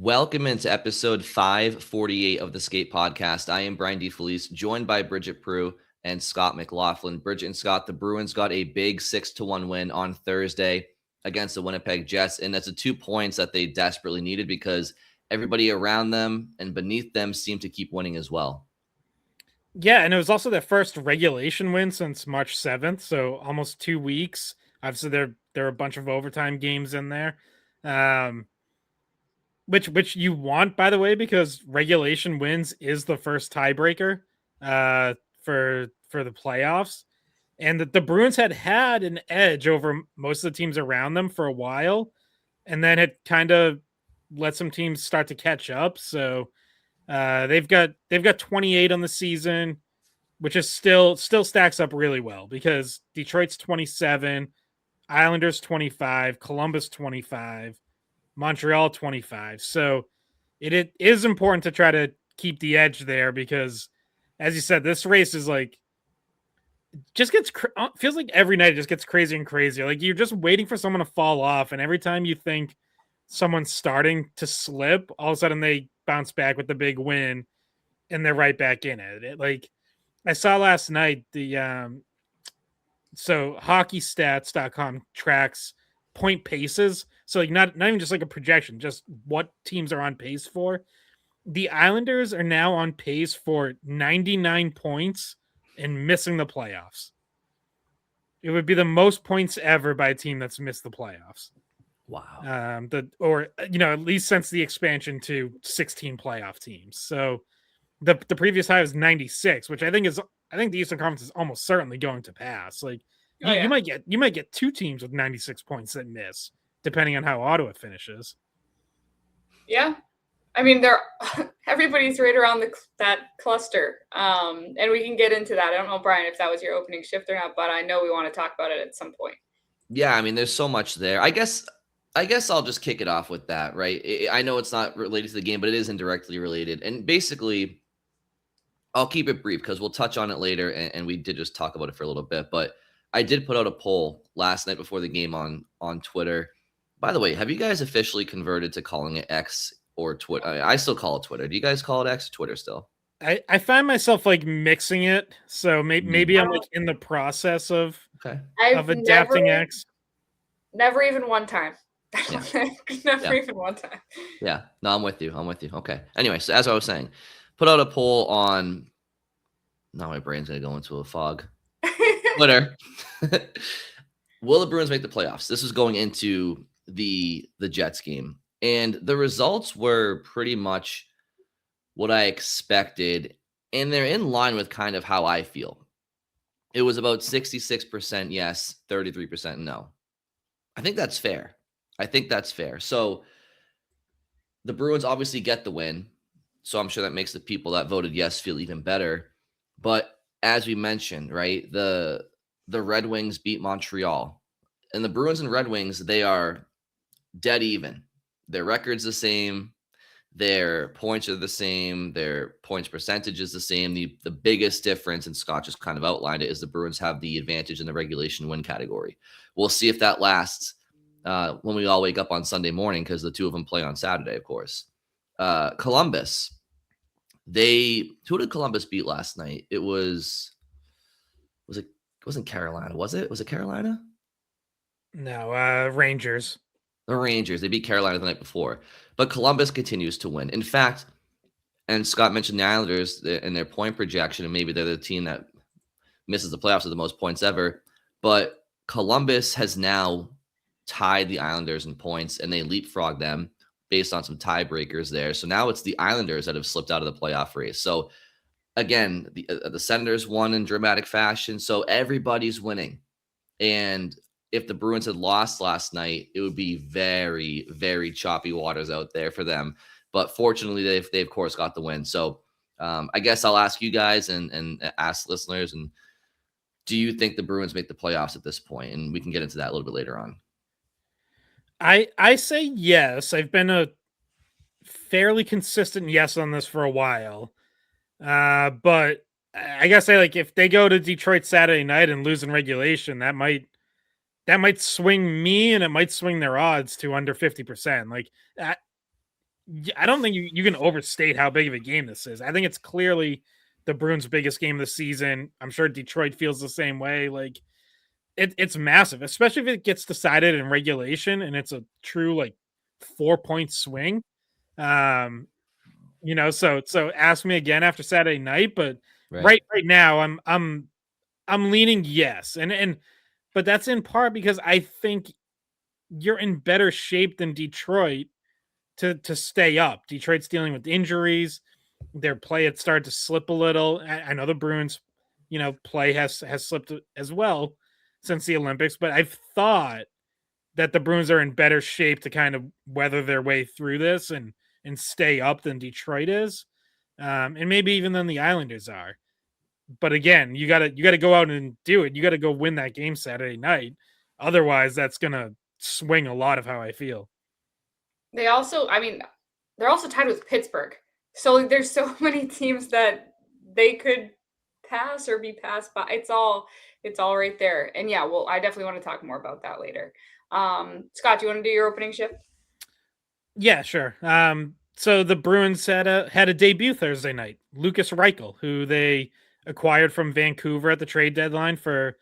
Welcome into episode 548 of the Skate Podcast. I am Brian DeFelice, joined by Bridget Prue and Scott McLaughlin. Bridget and Scott, the Bruins got a big 6-1 win on Thursday against the Winnipeg Jets, and that's the 2 points that they desperately needed because everybody around them and beneath them seemed to keep winning as well. Yeah, and it was also their first regulation win since March 7th, so almost 2 weeks. Obviously, there are a bunch of overtime games in there, which you want, by the way, because regulation wins is the first tiebreaker for the playoffs. And the Bruins had an edge over most of the teams around them for a while, and then it kind of let some teams start to catch up. So they've got 28 on the season, which is still stacks up really well because Detroit's 27, Islanders 25, Columbus 25, Montreal 25. So it is important to try to keep the edge there because, as you said, this race is like just gets feels like every night it just gets crazier and crazier. Like you're just waiting for someone to fall off, and every time you think someone's starting to slip, all of a sudden they bounce back with the big win, and they're right back in it. Like I saw last night, the so hockeystats.com tracks point paces. So like not even just like a projection, just what teams are on pace for. The Islanders are now on pace for 99 points and missing the playoffs. It would be the most points ever by a team that's missed the playoffs. Wow. At least since the expansion to 16 playoff teams. So the previous high was 96, which I think the Eastern Conference is almost certainly going to pass. Like you might get 2 teams with 96 points that miss, depending on how Ottawa finishes. Yeah. I mean, everybody's right around that cluster, and we can get into that. I don't know, Brian, if that was your opening shift or not, but I know we want to talk about it at some point. Yeah, I mean, there's so much there. I guess I'll just kick it off with that, right? I know it's not related to the game, but it is indirectly related. And basically, I'll keep it brief because we'll touch on it later, and we did just talk about it for a little bit. But I did put out a poll last night before the game on Twitter. By the way, have you guys officially converted to calling it X or Twitter? I still call it Twitter. Do you guys call it X or Twitter still? I find myself like mixing it, so maybe I'm like in the process of adapting X. Never even one time. Yeah. Never even one time. Yeah, no, I'm with you. Okay. Anyway, so as I was saying, put out a poll on. Now my brain's gonna go into a fog. Twitter. Will the Bruins make the playoffs? This is going into the Jets game, and the results were pretty much what I expected, and they're in line with kind of how I feel. It was about 66% yes, 33% no. I think that's fair. So the Bruins obviously get the win, so I'm sure that makes the people that voted yes feel even better. But as we mentioned, right, the Red Wings beat Montreal, and the Bruins and Red Wings, they are dead even. Their record's the same. Their points are the same. Their points percentage is the same. The biggest difference, and Scott just kind of outlined it, is the Bruins have the advantage in the regulation win category. We'll see if that lasts when we all wake up on Sunday morning, because the two of them play on Saturday, of course. Columbus, who did Columbus beat last night? It wasn't Carolina, was it? Was it Carolina? No, Rangers. The Rangers. They beat Carolina the night before. But Columbus continues to win. In fact, and Scott mentioned the Islanders and their point projection, and maybe they're the team that misses the playoffs with the most points ever. But Columbus has now tied the Islanders in points, and they leapfrog them based on some tiebreakers there. So now it's the Islanders that have slipped out of the playoff race. So again, the Senators won in dramatic fashion. So everybody's winning. And if the Bruins had lost last night, it would be very, very choppy waters out there for them. But fortunately, they of course got the win. So I guess I'll ask you guys and ask listeners, and do you think the Bruins make the playoffs at this point? And we can get into that a little bit later on. I say yes. I've been a fairly consistent yes on this for a while. But I guess if they go to Detroit Saturday night and lose in regulation, that might swing me, and it might swing their odds to under 50%. I don't think you can overstate how big of a game this is. I think it's clearly the Bruins' biggest game of the season. I'm sure Detroit feels the same way. Like it's massive, especially if it gets decided in regulation and it's a true like 4-point swing. Um, so ask me again after Saturday night, but right now I'm leaning yes. And but that's in part because I think you're in better shape than Detroit to stay up. Detroit's dealing with injuries. Their play had started to slip a little. I know the Bruins, play has slipped as well since the Olympics, but I've thought that the Bruins are in better shape to kind of weather their way through this and stay up than Detroit is, and maybe even than the Islanders are. But again, you gotta go out and do it. You got to go win that game Saturday night. Otherwise, that's gonna swing a lot of how I feel. They also, I mean, they're also tied with Pittsburgh. So like, there's so many teams that they could pass or be passed by. It's all right there. And yeah, well, I definitely want to talk more about that later. Scott, do you want to do your opening shift? Yeah, sure. So the Bruins had a debut Thursday night. Lucas Reichel, who they acquired from Vancouver at the trade deadline for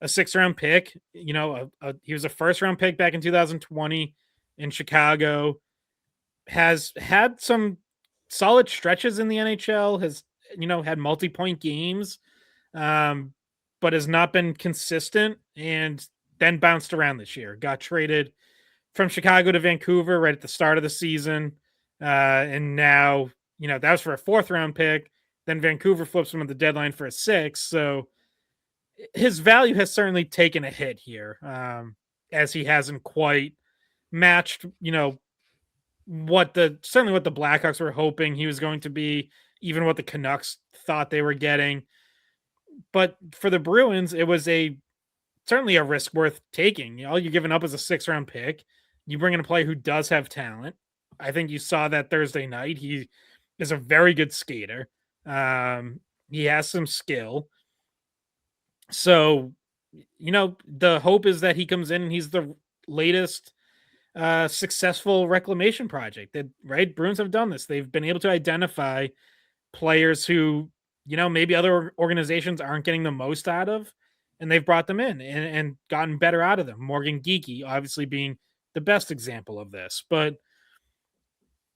a 6th-round pick. He was a 1st-round pick back in 2020 in Chicago. Has had some solid stretches in the NHL. Has had multi-point games, but has not been consistent. And then bounced around this year. Got traded from Chicago to Vancouver right at the start of the season. And now, that was for a 4th-round pick. Then Vancouver flips him at the deadline for a 6th. So his value has certainly taken a hit here, as he hasn't quite matched, what the Blackhawks were hoping he was going to be, even what the Canucks thought they were getting. But for the Bruins, it was certainly a risk worth taking. All you're giving up is a 6th-round pick. You bring in a player who does have talent. I think you saw that Thursday night. He is a very good skater. He has some skill. So, the hope is that he comes in and he's the latest successful reclamation project. Right? Bruins have done this. They've been able to identify players who, maybe other organizations aren't getting the most out of, and they've brought them in and gotten better out of them. Morgan Geekie obviously being the best example of this. But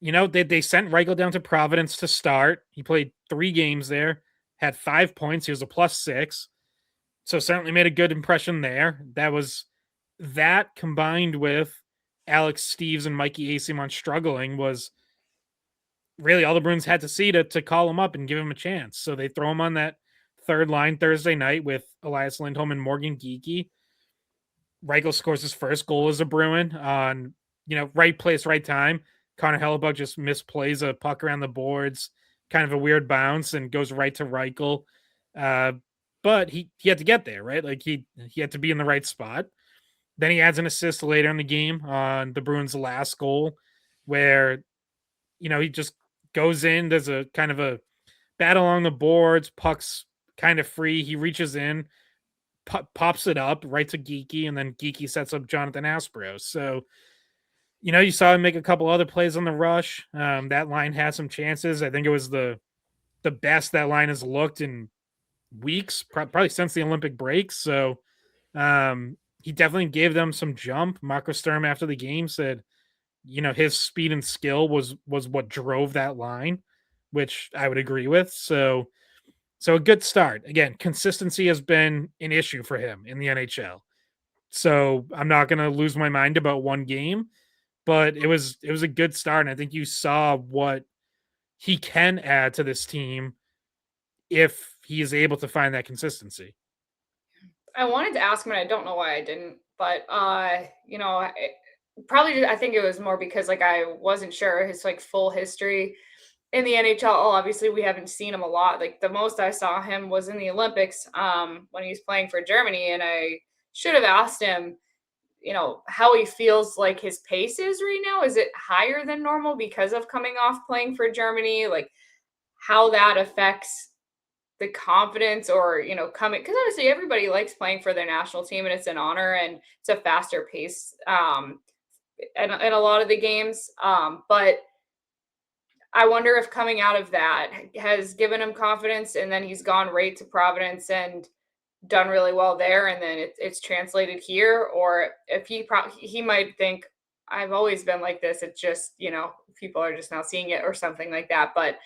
they sent Reichel down to Providence to start. He played 3 games there, had 5 points. He was a +6. So certainly made a good impression there. That combined with Alex Steves and Mikey Asimon struggling was really all the Bruins had to see to call him up and give him a chance. So they throw him on that 3rd line Thursday night with Elias Lindholm and Morgan Geekie. Reichel scores his first goal as a Bruin on, right place, right time. Connor Hellebuck just misplays a puck around the boards, kind of a weird bounce, and goes right to Reichel. But he had to get there, right? Like he had to be in the right spot. Then he adds an assist later in the game on the Bruins' last goal, where he just goes in. There's a kind of a battle along the boards. Puck's kind of free. He reaches in, pops it up right to Geekie, and then Geekie sets up Jonathan Aspro. So, you saw him make a couple other plays on the rush. That line had some chances. I think it was the best that line has looked in weeks, probably since the Olympic break. So he definitely gave them some jump. Marco Sturm after the game said, his speed and skill was what drove that line, which I would agree with. So a good start. Again, consistency has been an issue for him in the NHL. So I'm not going to lose my mind about one game, but it was a good start. And I think you saw what he can add to this team if he is able to find that consistency. I wanted to ask him, and I don't know why I didn't, but probably I think it was more because like I wasn't sure his like full history in the NHL. Obviously, we haven't seen him a lot. Like the most I saw him was in the Olympics when he was playing for Germany, and I should have asked him, how he feels like his pace is right now. Is it higher than normal because of coming off playing for Germany? Like how that affects the confidence or, coming, because obviously everybody likes playing for their national team and it's an honor and it's a faster pace in a lot of the games. But I wonder if coming out of that has given him confidence, and then he's gone right to Providence and done really well there, and then it's translated here, or if he might think, I've always been like this. It's just, people are just now seeing it or something like that. But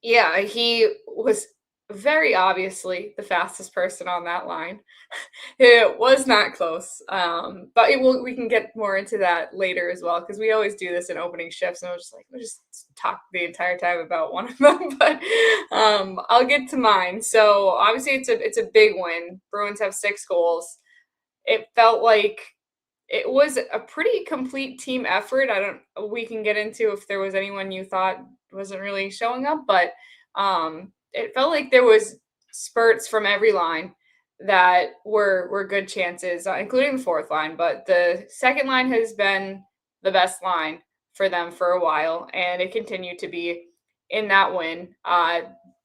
yeah, he was very obviously the fastest person on that line. It was not close, but we can get more into that later as well, because we always do this in opening shifts, and we'll just talk the entire time about one of them. But I'll get to mine. So obviously it's a big win. Bruins have 6 goals. It felt like it was a pretty complete team effort. We can get into if there was anyone you thought wasn't really showing up, but it felt like there was spurts from every line that were good chances, including the fourth line. But the second line has been the best line for them for a while, and it continued to be in that win.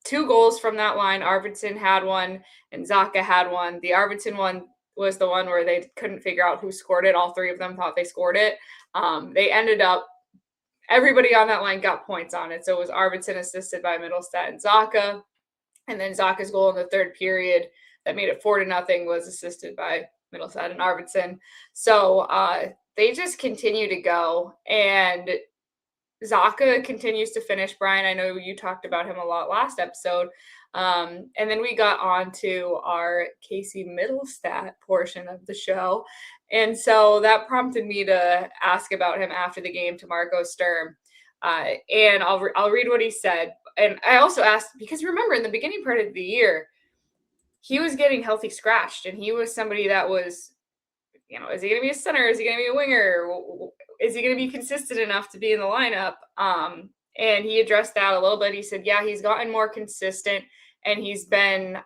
2 goals from that line. Arvidsson had one, and Zacha had one. The Arvidsson one was the one where they couldn't figure out who scored it. All 3 of them thought they scored it. They ended up, everybody on that line got points on it. So it was Arvidsson assisted by Mittelstadt and Zacha. And then Zacha's goal in the third period that made it 4-0 was assisted by Mittelstadt and Arvidsson. So they just continue to go. And Zacha continues to finish. Brian, I know you talked about him a lot last episode. And then we got on to our Casey Mittelstadt portion of the show. And so that prompted me to ask about him after the game to Marco Sturm. And I'll read what he said. And I also asked, because remember, in the beginning part of the year, he was getting healthy scratched, and he was somebody that was, is he going to be a center? Is he going to be a winger? Is he going to be consistent enough to be in the lineup? And he addressed that a little bit. He said, yeah, he's gotten more consistent, and he's been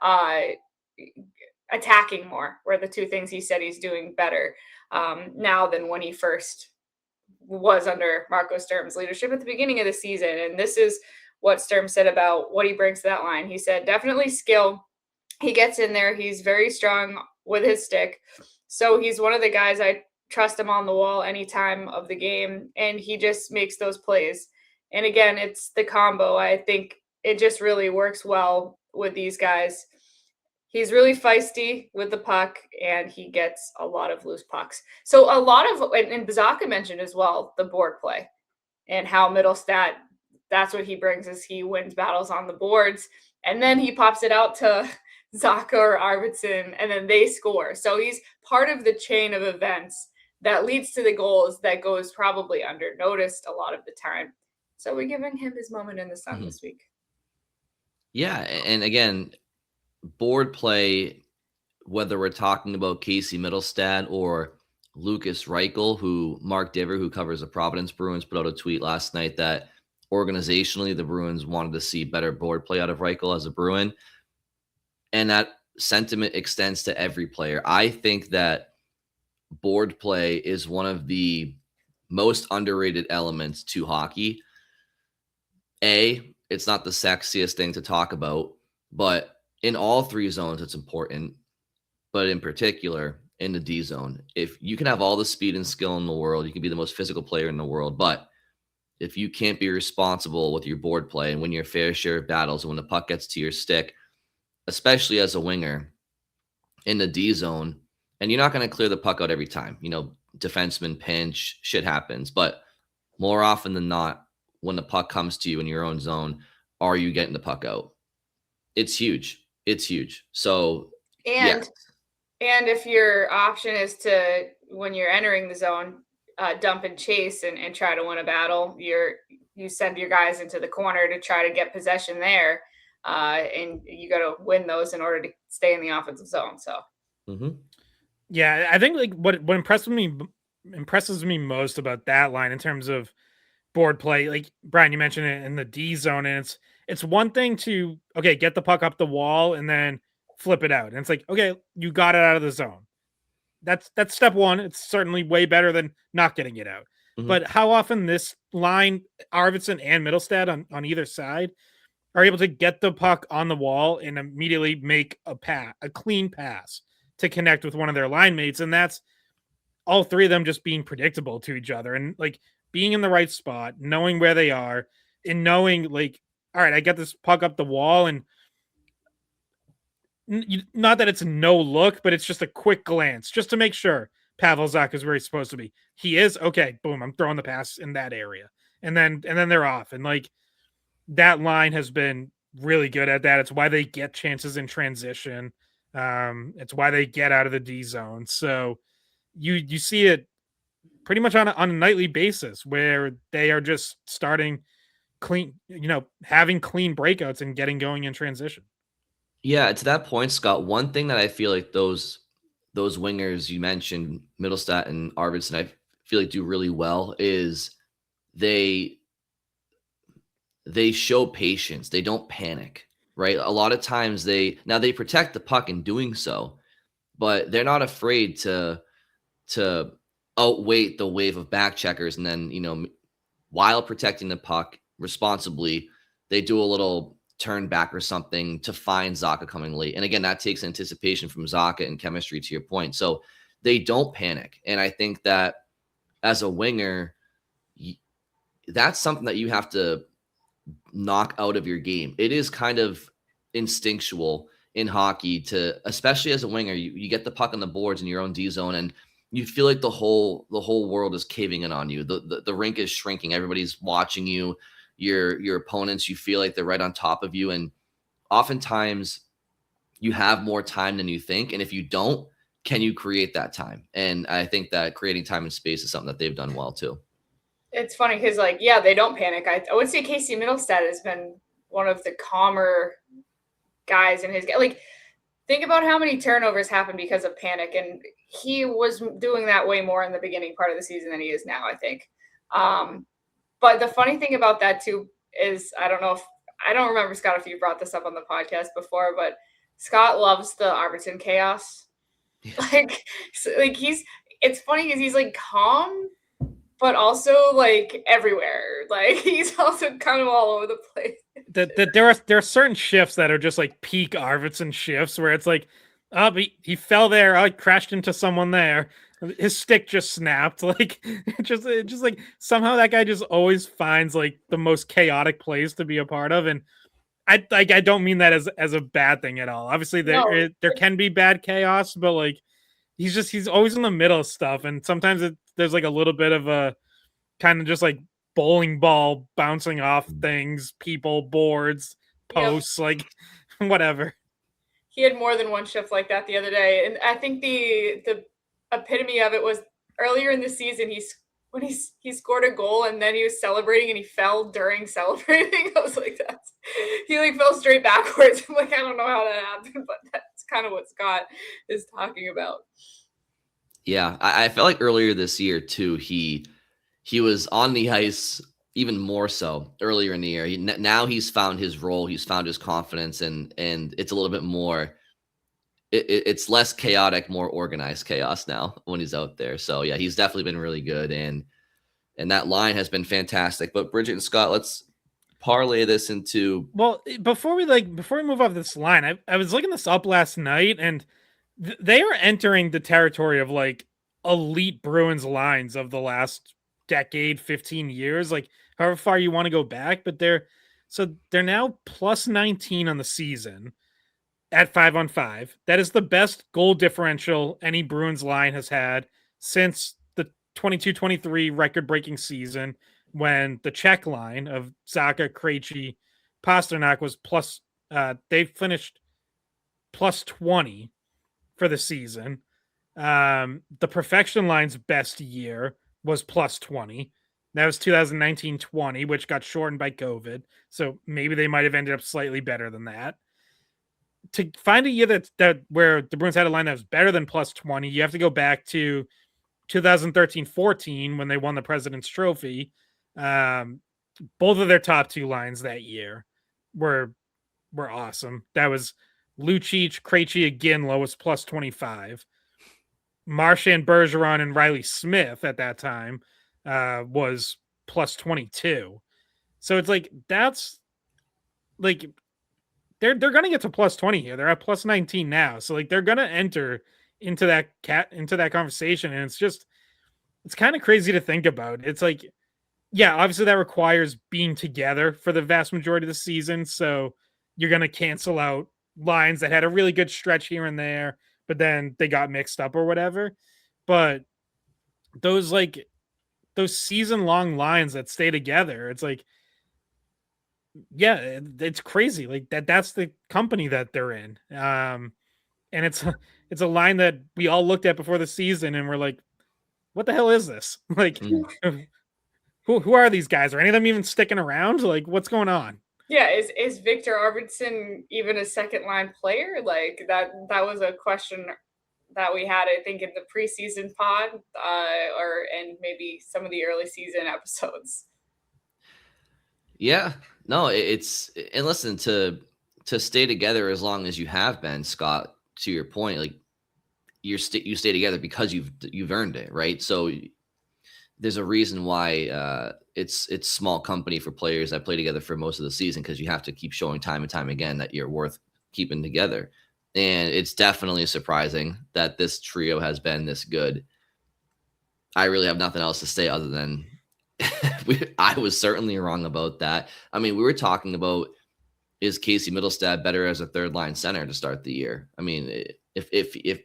attacking more, were the 2 things he said he's doing better now than when he first was under Marco Sturm's leadership at the beginning of the season. And this is what Sturm said about what he brings to that line. He said, definitely skill. He gets in there. He's very strong with his stick. So he's one of the guys I trust him on the wall any time of the game, and he just makes those plays. And again, it's the combo. I think it just really works well with these guys. He's really feisty with the puck, and he gets a lot of loose pucks. So a lot of, and Zacha mentioned as well, the board play and how Mittelstadt, that's what he brings, is he wins battles on the boards, and then he pops it out to Zacha or Arvidsson, and then they score. So he's part of the chain of events that leads to the goals that goes probably under noticed a lot of the time. So we're giving him his moment in the sun this week. Yeah, and again, board play, whether we're talking about Casey Mittelstadt or Lucas Reichel, who Mark Diver, who covers the Providence Bruins, put out a tweet last night that organizationally the Bruins wanted to see better board play out of Reichel as a Bruin. And that sentiment extends to every player. I think that board play is one of the most underrated elements to hockey. It's not the sexiest thing to talk about, but in all 3 zones, it's important. But in particular, in the D zone, if you can have all the speed and skill in the world, you can be the most physical player in the world. But if you can't be responsible with your board play and win your fair share of battles, and when the puck gets to your stick, especially as a winger in the D zone, and you're not going to clear the puck out every time, defenseman pinch, shit happens. But more often than not, when the puck comes to you in your own zone, are you getting the puck out? It's huge. It's huge. So, and if your option is to, when you're entering the zone, dump and chase and try to win a battle, you send your guys into the corner to try to get possession there. And you got to win those in order to stay in the offensive zone. So, yeah, I think like what impresses me most about that line in terms of board play, like Brian, you mentioned it in the D zone, and it's one thing to get the puck up the wall and then flip it out, and it's like, okay, you got it out of the zone. That's step one. It's certainly way better than not getting it out. But how often this line, Arvidsson and Mittelstadt on either side, are able to get the puck on the wall and immediately make a clean pass to connect with one of their line mates. And that's all 3 of them just being predictable to each other. And like being in the right spot, knowing where they are, and knowing like, all right, I got this puck up the wall, and not that it's a no look, but it's just a quick glance just to make sure Pavel Zacha is where he's supposed to be. He is okay. Boom! I'm throwing the pass in that area, and then they're off. And like that line has been really good at that. It's why they get chances in transition. It's why they get out of the D zone. So you see it pretty much on a nightly basis where they are just starting clean, having clean breakouts and getting going in transition. Yeah, to that point, Scott, one thing that I feel like those wingers you mentioned, Mittelstadt and Arvidsson, I feel like do really well is they show patience. They don't panic, right? A lot of times they protect the puck in doing so, but they're not afraid to outweight the wave of back checkers, and then while protecting the puck responsibly, they do a little turn back or something to find Zacha coming late. And again, that takes anticipation from Zacha and chemistry, to your point. So they don't panic. And I think that as a winger, that's something that you have to knock out of your game. It is kind of instinctual in hockey to, especially as a winger, you get the puck on the boards in your own D zone and you feel like the whole world is caving in on you. The rink is shrinking. Everybody's watching you. Your opponents, you feel like they're right on top of you. And oftentimes you have more time than you think. And if you don't, can you create that time? And I think that creating time and space is something that they've done well too. It's funny because, they don't panic. I would say Casey Mittelstadt has been one of the calmer guys in his game. Like, think about how many turnovers happen because of panic. And he was doing that way more in the beginning part of the season than he is now, I think. But the funny thing about that too is I don't remember, Scott, if you brought this up on the podcast before, but Scott loves the Arvidsson chaos. Yeah. It's funny because he's like calm, but also like everywhere. Like he's also kind of all over the place. There are certain shifts that are just like peak Arvidsson shifts where it's like, oh, he fell there. Oh, he crashed into someone there. His stick just snapped. Like it just like somehow that guy just always finds like the most chaotic plays to be a part of. And I don't mean that as a bad thing at all. Obviously there can be bad chaos, but like he's always in the middle of stuff. And sometimes there's like a little bit of a kind of just like bowling ball bouncing off things, people, boards, posts, like whatever. He had more than one shift like that the other day. And I think the epitome of it was earlier in the season. When he scored a goal and then he was celebrating and he fell during celebrating. I was like, he like fell straight backwards. I'm like, I don't know how that happened, but that's kind of what Scott is talking about. Yeah, I felt like earlier this year too, he was on the ice even more so earlier in the year. Now he's found his role, he's found his confidence, and it's a little bit more. It's less chaotic, more organized chaos now when he's out there. So yeah, he's definitely been really good, and that line has been fantastic. But Bridget and Scott, let's parlay this into. Well, before we move off this line, I was looking this up last night, and they are entering the territory of like elite Bruins lines of the last decade, 15 years, like however far you want to go back. But they're now plus 19 on the season at 5-on-5. That is the best goal differential any Bruins line has had since the 22-23 record-breaking season, when the Czech line of Zacha, Krejci, Pastrnak was plus. They finished plus 20 for the season. The Perfection line's best year was plus 20. That was 2019-20, which got shortened by COVID. So maybe they might have ended up slightly better than that. To find a year that where the Bruins had a line that was better than plus 20, you have to go back to 2013-14 when they won the President's Trophy. Both of their top two lines that year were awesome. That was Lucic, Krejci, again, lowest plus 25. Marchand, Bergeron, and Riley Smith at that time was plus 22. So it's like that's like they're gonna get to plus 20 here. They're at plus 19 now. So like they're gonna enter into that conversation. And it's kind of crazy to think about. It's like yeah, obviously that requires being together for the vast majority of the season. So you're going to cancel out lines that had a really good stretch here and there, but then they got mixed up or whatever. But those those season long lines that stay together, it's like, yeah, it's crazy. Like that's the company that they're in. And it's a line that we all looked at before the season and we're like, what the hell is this? Like, who are these guys? Are any of them even sticking around? Like, what's going on? Yeah, is Victor Arvidsson even a second line player? Like that was a question that we had, I think, in the preseason pod, and maybe some of the early season episodes. Yeah, no, it's and listen, to stay together as long as you have been, Scott. To your point, like you stay together because you've earned it, right? So there's a reason why it's small company for players that play together for most of the season, because you have to keep showing time and time again that you're worth keeping together. And it's definitely surprising that this trio has been this good. I really have nothing else to say other than I was certainly wrong about that. I mean, we were talking about, is Casey Mittelstadt better as a third line center to start the year? I mean, if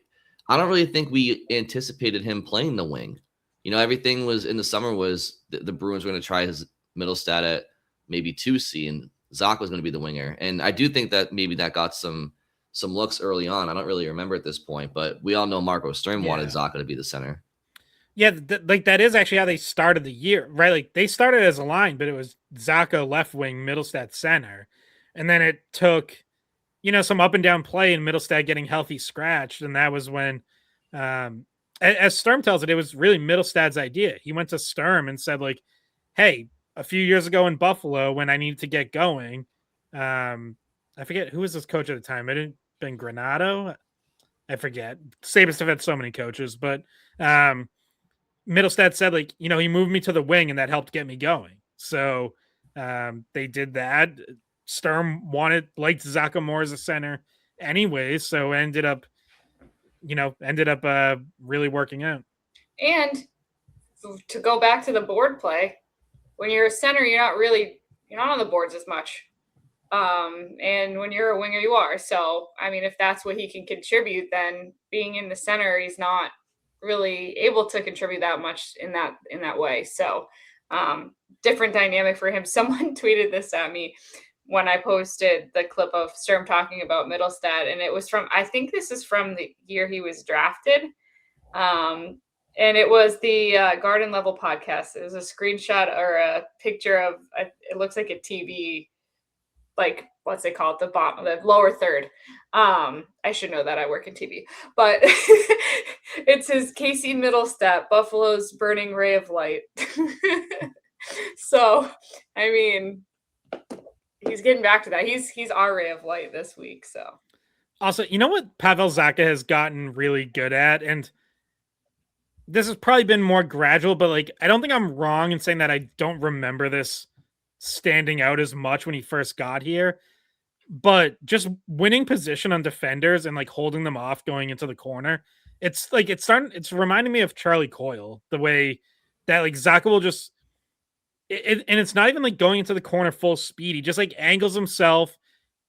I don't really think we anticipated him playing the wing. You know, everything was in the summer was the Bruins were going to try his Mittelstadt at maybe 2C, and Zach was going to be the winger. And I do think that maybe that got some looks early on. I don't really remember at this point, but we all know Marco Sturm wanted Zaka to be the center. Yeah, like that is actually how they started the year, right? Like they started as a line, but it was Zaka left wing, Mittelstadt center. And then it took, some up and down play and Mittelstadt getting healthy scratched. And that was when, as Sturm tells it, it was really Mittelstadt's idea. He went to Sturm and said, like, hey, a few years ago in Buffalo, when I needed to get going, I forget who was his coach at the time. It had been Granato. I forget. Sabres have had so many coaches, but Mittelstadt said, like, he moved me to the wing and that helped get me going. So they did that. Sturm liked Zaka more as a center anyway, so ended up really working out. And to go back to the board play, when you're a center, you're not on the boards as much. And when you're a winger, you are. So, I mean, if that's what he can contribute, then being in the center, he's not really able to contribute that much in that way. So, different dynamic for him. Someone tweeted this at me when I posted the clip of Sturm talking about Mittelstadt, and it was I think this is from the year he was drafted. And it was the Garden Level podcast. It was a screenshot or a picture of, it looks like a TV, like, what's it called? The lower third. I should know that, I work in TV, but it says Casey Mittelstadt, Buffalo's burning ray of light. So, I mean, he's getting back to that. He's our ray of light this week. So, also, you know what Pavel Zacha has gotten really good at, and this has probably been more gradual, but like, I don't think I'm wrong in saying that I don't remember this standing out as much when he first got here, but just winning position on defenders and like holding them off going into the corner. It's like, it's reminding me of Charlie Coyle, the way that like Zacha will just, and it's not even like going into the corner full speed. He just like angles himself,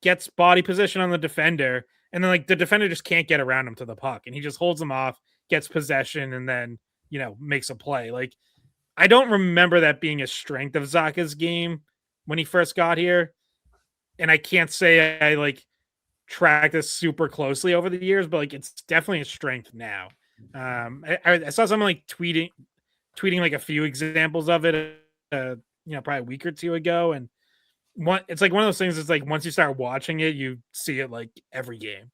gets body position on the defender, and then like the defender just can't get around him to the puck, and he just holds him off, gets possession, and then makes a play. Like, I don't remember that being a strength of Zacha's game when he first got here, and I can't say I like track this super closely over the years, but like it's definitely a strength now. I saw someone like tweeting like a few examples of it. Probably a week or two ago, and it's like one of those things. It's like once you start watching it, you see it like every game.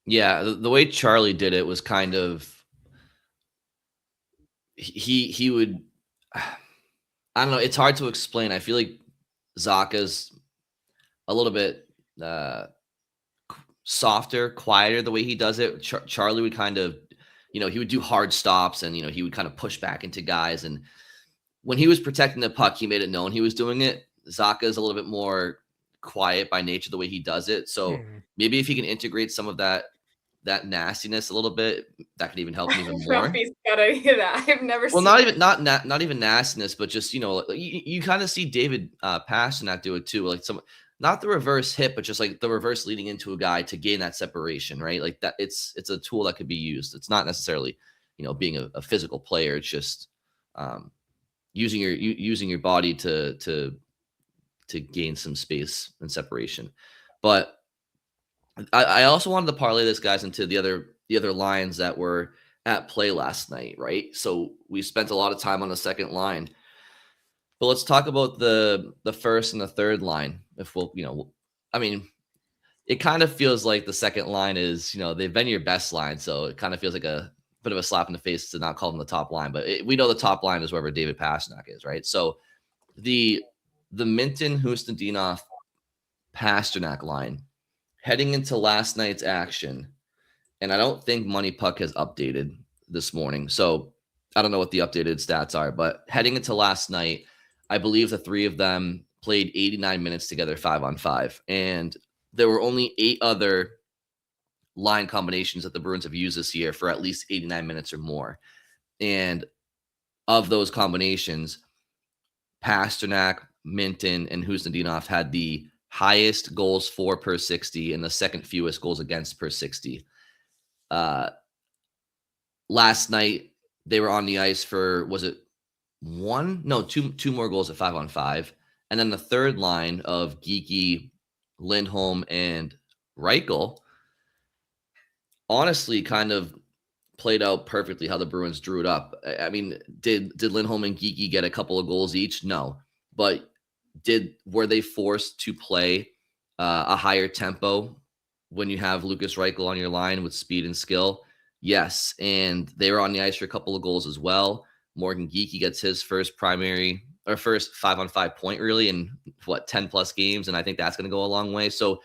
Yeah, the way Charlie did it was kind of he would. I don't know. It's hard to explain. I feel like Zaka's a little bit softer, quieter the way he does it. Charlie would kind of, he would do hard stops, and he would kind of push back into guys, and when he was protecting the puck, he made it known he was doing it. Zacha is a little bit more quiet by nature, the way he does it. So maybe if he can integrate some of that that nastiness a little bit, that could even help him even more. Rumpy's got any of that. I've never Well, seen not even nastiness, but just you kind of see David Pastrnak do it too, like not the reverse hit, but just like the reverse leading into a guy to gain that separation, right? Like that, it's a tool that could be used. It's not necessarily being a physical player. It's just using your body to gain some space and separation. But I also wanted to parlay this, guys, into the other lines that were at play last night, right? So we spent a lot of time on the second line, but let's talk about the first and the third line. If I mean, it kind of feels like the second line is, they've been your best line, so it kind of feels like a bit of a slap in the face to not call them the top line. But we know the top line is wherever David Pastrnak is, right? So the Minton, Hustadinov, Pastrnak line heading into last night's action, and I don't think Money Puck has updated this morning, so I don't know what the updated stats are, but heading into last night, I believe the three of them played 89 minutes together, 5-on-5, and there were only 8 other line combinations that the Bruins have used this year for at least 89 minutes or more. And of those combinations, Pastrnak, Minton, and Hustadinov had the highest goals for per 60 and the second fewest goals against per 60. Last night, they were on the ice for, was it one? No, two more goals at 5-on-5. And then the third line of Geekie, Lindholm, and Reichel honestly kind of played out perfectly how the Bruins drew it up. I mean, did Lindholm and Geekie get a couple of goals each? No. But were they forced to play a higher tempo when you have Lukas Reichel on your line with speed and skill? Yes. And they were on the ice for a couple of goals as well. Morgan Geekie gets his first 5-on-5 point really in 10 plus games. And I think that's going to go a long way. So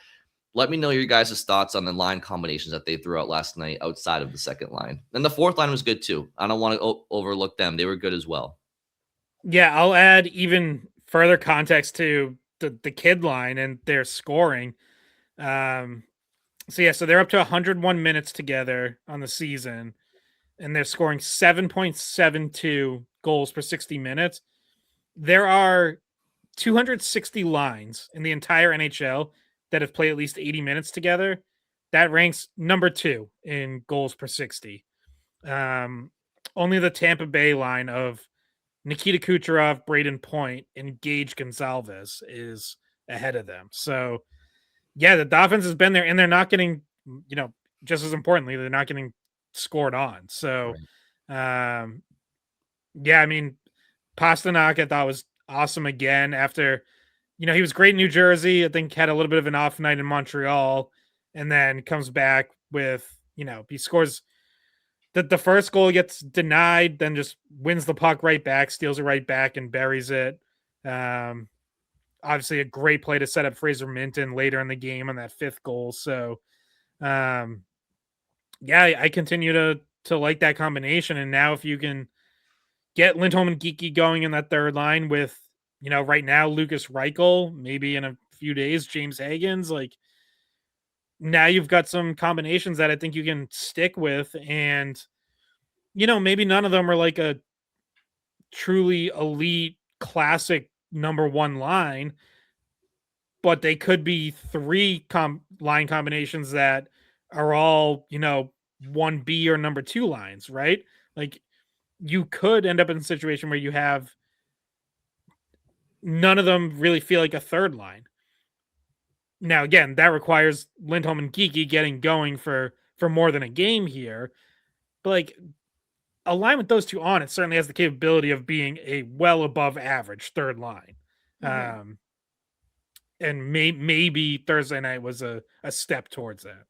let me know your guys' thoughts on the line combinations that they threw out last night outside of the second line. And the fourth line was good too. I don't want to overlook them. They were good as well. Yeah, I'll add even further context to the kid line and their scoring. So they're up to 101 minutes together on the season, and they're scoring 7.72 goals per 60 minutes. There are 260 lines in the entire NHL that have played at least 80 minutes together. That ranks number 2 in goals per 60. Only the Tampa Bay line of Nikita Kucherov, Braden Point, and Gage Gonzalez is ahead of them. So, yeah, the offense has been there, and they're not getting, just as importantly, they're not getting scored on. So, right. Yeah, I mean, Pastrnak I thought was awesome again after, he was great in New Jersey. I think had a little bit of an off night in Montreal, and then comes back with, he scores the first goal, gets denied, then just wins the puck right back, steals it right back, and buries it. Obviously, a great play to set up Fraser Minton later in the game on that 5th goal. So, yeah, I continue to like that combination. And now if you can get Lindholm and Geekie going in that third line with, right now, Lukas Reichel, maybe in a few days, James Hagens, like now you've got some combinations that I think you can stick with. And, maybe none of them are like a truly elite classic number 1 line, but they could be 3 line combinations that are all, 1B or number 2 lines, right? Like you could end up in a situation where you have none of them really feel like a third line. Now, again, that requires Lindholm and Geekie getting going for more than a game here. But like a line with those two on it certainly has the capability of being a well above average third line. Mm-hmm. And maybe Thursday night was a step towards that.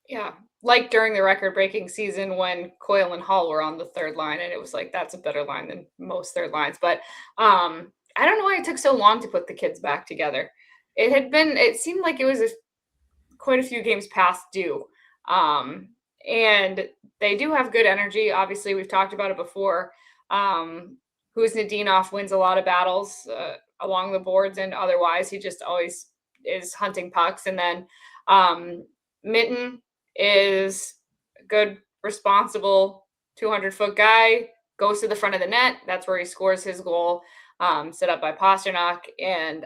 Yeah. Like during the record-breaking season when Coyle and Hall were on the third line, and it was like, that's a better line than most third lines. But I don't know why it took so long to put the kids back together. It seemed like it was quite a few games past due. And they do have good energy. Obviously, we've talked about it before. Hustadinov wins a lot of battles along the boards and otherwise. He just always is hunting pucks. And then Minton is good, responsible 200-foot guy, goes to the front of the net. That's where he scores his goal, set up by Pasternak. And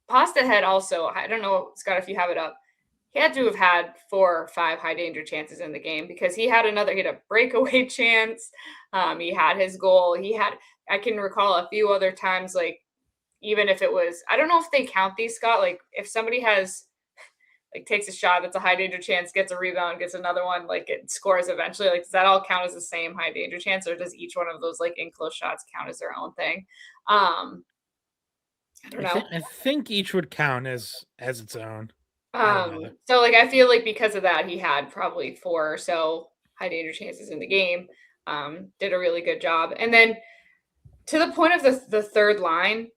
Pasta had also, I don't know, Scott, if you have it up, he had to have had 4 or 5 high danger chances in the game, because he had a breakaway chance. He had his goal. I can recall a few other times, like, even if it was, I don't know if they count these, Scott, like if somebody takes a shot that's a high danger chance, gets a rebound, gets another one, like it scores eventually, like does that all count as the same high danger chance, or does each one of those like in close shots count as their own thing? I don't know. I think each would count as its own. So like I feel like because of that, he had probably 4 or so high danger chances in the game. Did a really good job. And then to the point of the third line,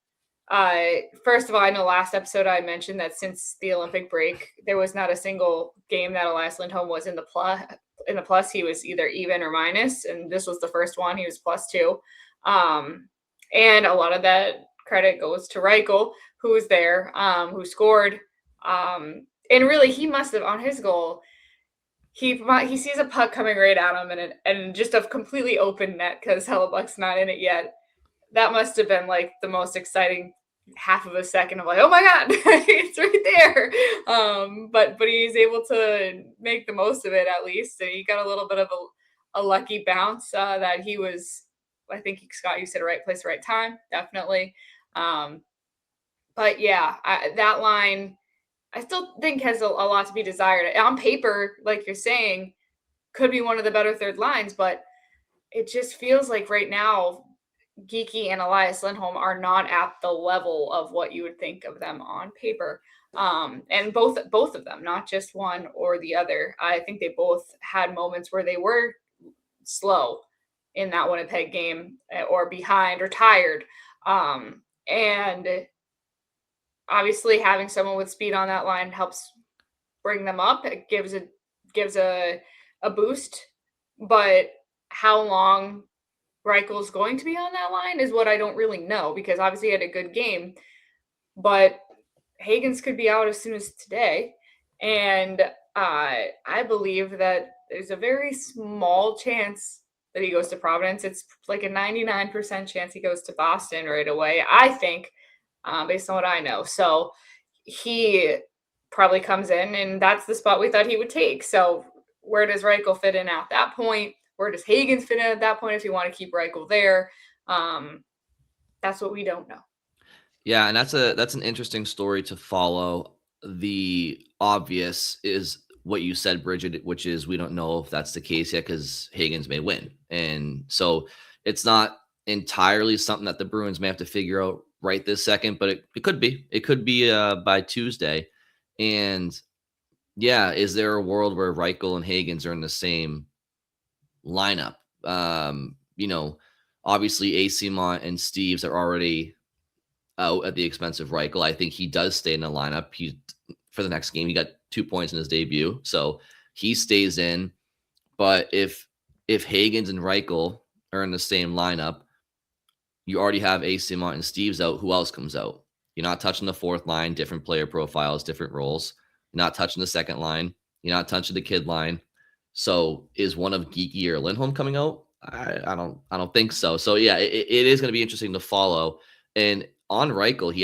first of all, I know last episode I mentioned that since the Olympic break, there was not a single game that Elias Lindholm was in the plus. He was either even or minus, and this was the first one. He was +2. And a lot of that credit goes to Reichel, who was there, who scored. And really, he must have, on his goal, he sees a puck coming right at him, and just a completely open net because Hellebuck's not in it yet. That must have been like the most exciting half of a second of like, oh my God, it's right there. But he's able to make the most of it at least. And he got a little bit of a lucky bounce that he was, I think, Scott, you said right place, right time, definitely. But yeah, that line, I still think has a lot to be desired. On paper, like you're saying, could be one of the better third lines, but it just feels like right now, Geekie and Elias Lindholm are not at the level of what you would think of them on paper. And both of them, not just one or the other. I think they both had moments where they were slow in that Winnipeg game, or behind or tired. And obviously having someone with speed on that line helps bring them up. It gives a boost, but how long Reichel's going to be on that line is what I don't really know, because obviously he had a good game, but Hagens could be out as soon as today. And I believe that there's a very small chance that he goes to Providence. It's like a 99% chance he goes to Boston right away, I think, based on what I know. So he probably comes in, and that's the spot we thought he would take. So where does Reichel fit in at that point? Where does Hagens fit in at that point if you want to keep Reichel there? That's what we don't know. Yeah, and that's an interesting story to follow. The obvious is what you said, Bridget, which is we don't know if that's the case yet because Hagens may win. And so it's not entirely something that the Bruins may have to figure out right this second, but it could be. It could be by Tuesday. And yeah, is there a world where Reichel and Hagens are in the same lineup? Obviously Acimont and Steves are already out at the expense of Reichel. I think he does stay in the lineup. For the next game, he got 2 points in his debut, so he stays in. But if Hagens and Reichel are in the same lineup, you already have Acimont and Steves out. Who else comes out? You're not touching the fourth line, different player profiles, different roles. You're not touching the second line. You're not touching the kid line. So is one of Geekie or Lindholm coming out? I don't think so. So yeah, it is going to be interesting to follow. And on Reichel,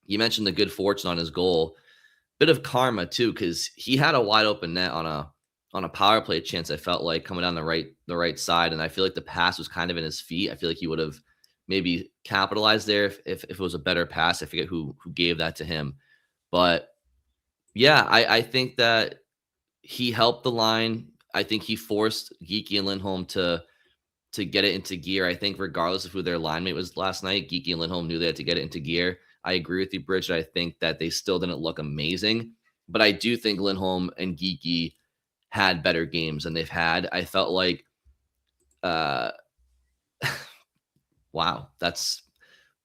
you mentioned the good fortune on his goal, bit of karma too, because he had a wide open net on a power play chance. I felt like coming down the right side, and I feel like the pass was kind of in his feet. I feel like he would have maybe capitalized there if it was a better pass. I forget who gave that to him, but yeah, I think that he helped the line. I think he forced Geekie and Lindholm to get it into gear. I think regardless of who their line mate was last night, Geekie and Lindholm knew they had to get it into gear. I agree with you, Bridget. I think that they still didn't look amazing, but I do think Lindholm and Geekie had better games than they've had. I felt like, wow, that's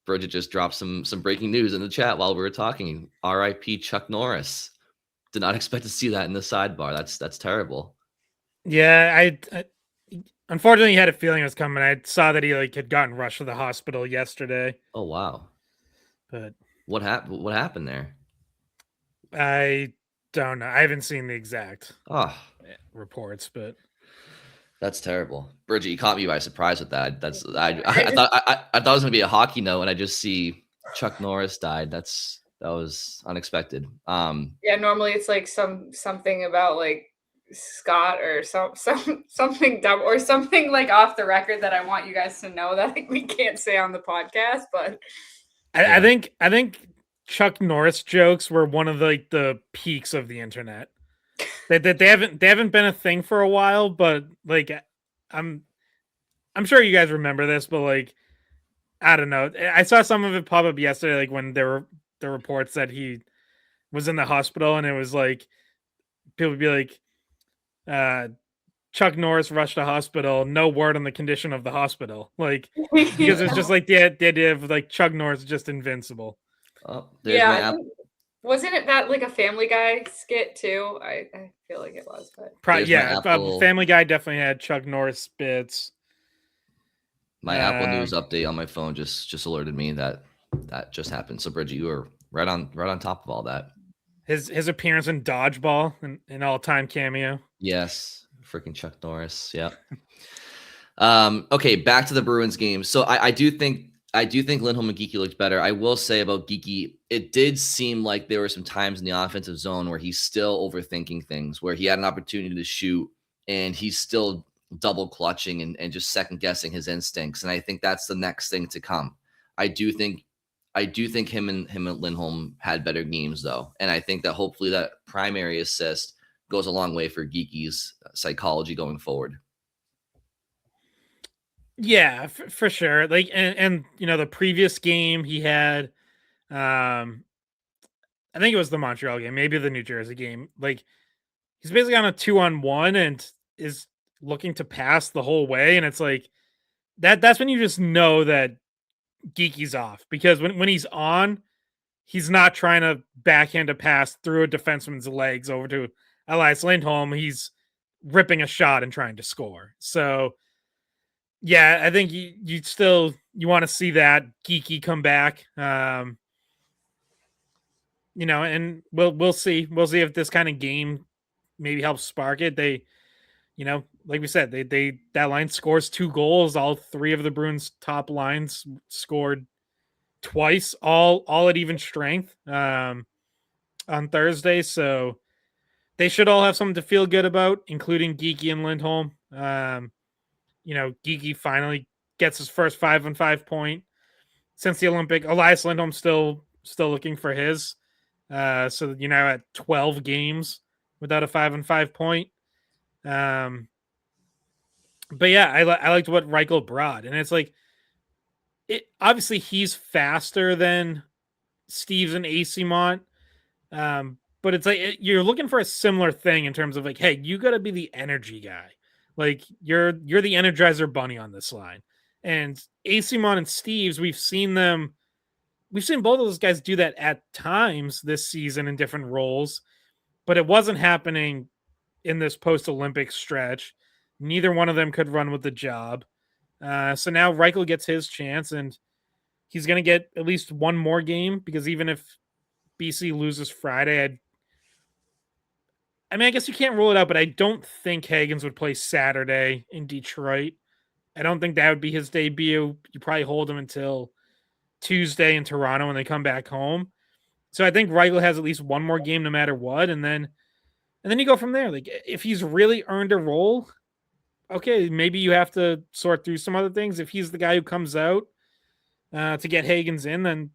Bridget just dropped some breaking news in the chat while we were talking. R.I.P. Chuck Norris. Did not expect to see that in the sidebar. That's terrible. Yeah, I unfortunately had a feeling it was coming. I saw that he had gotten rushed to the hospital yesterday. Oh wow. But what happened there? I don't know. I haven't seen the exact Oh, reports, but that's terrible. Bridget, you caught me by surprise with that. I I thought I thought it was gonna be a hockey note, and I just see Chuck Norris died. That was unexpected. Yeah, normally it's like something about like Scott or something dumb or something like off the record that I want you guys to know that we can't say on the podcast. But I think Chuck Norris jokes were one of the peaks of the internet. They haven't been a thing for a while, but like I'm sure you guys remember this, but like I don't know. I saw some of it pop up yesterday, like when there were the reports that he was in the hospital, and it was like people would be like, Chuck Norris rushed to hospital, no word on the condition of the hospital. Like because it's just like the idea of like Chuck Norris just invincible. Oh, there's yeah, my I app. think, wasn't it that like a Family Guy skit too? I feel like it was, but There's my Yeah, Apple- Family Guy definitely had Chuck Norris bits. My Apple News update on my phone just alerted me that just happened. So Bridget, you were right on top of all that. His appearance in Dodgeball, an all-time cameo. Yes, freaking Chuck Norris. Yep. Okay, back to the Bruins game. So I do think Lindholm and Geeky looked better. I will say about Geeky, it did seem like there were some times in the offensive zone where he's still overthinking things, where he had an opportunity to shoot and he's still double clutching and just second guessing his instincts. And I think that's the next thing to come. I do think him and Lindholm had better games though. And I think that hopefully that primary assist goes a long way for Geeky's psychology going forward. Yeah, for sure. Like, and you know, the previous game he had, I think it was the Montreal game, maybe the New Jersey game. Like, he's basically on a 2-on-1 and is looking to pass the whole way, and it's like that's when you just know that Geeky's off, because when he's on, he's not trying to backhand a pass through a defenseman's legs over to Elias Lindholm. He's ripping a shot and trying to score. So yeah, I think you want to see that Geeky come back. You know, and we'll see. We'll see if this kind of game maybe helps spark it. They, you know, like we said, they that line scores 2 goals. All 3 of the Bruins' top lines scored twice, all at even strength on Thursday. So they should all have something to feel good about, including Geeky and Lindholm. You know, Geeky finally gets his first 5-on-5 point since the Olympic. Elias Lindholm still looking for his. So you're now at 12 games without a 5-on-5 point. But yeah, I liked what Reichel brought, and it's like, obviously he's faster than Steves and Acimont, but it's like you're looking for a similar thing in terms of like, hey, you got to be the energy guy, like you're the Energizer Bunny on this line. And Acimont and Steves, we've seen both of those guys do that at times this season in different roles, but it wasn't happening in this post-Olympic stretch. Neither one of them could run with the job. So now Reichel gets his chance, and he's going to get at least one more game, because even if BC loses Friday, I mean, I guess you can't rule it out, but I don't think Hagens would play Saturday in Detroit. I don't think that would be his debut. You probably hold him until Tuesday in Toronto when they come back home. So I think Reichel has at least one more game no matter what, and then you go from there. Like, if he's really earned a role, okay, maybe you have to sort through some other things. If he's the guy who comes out to get Hagens in, then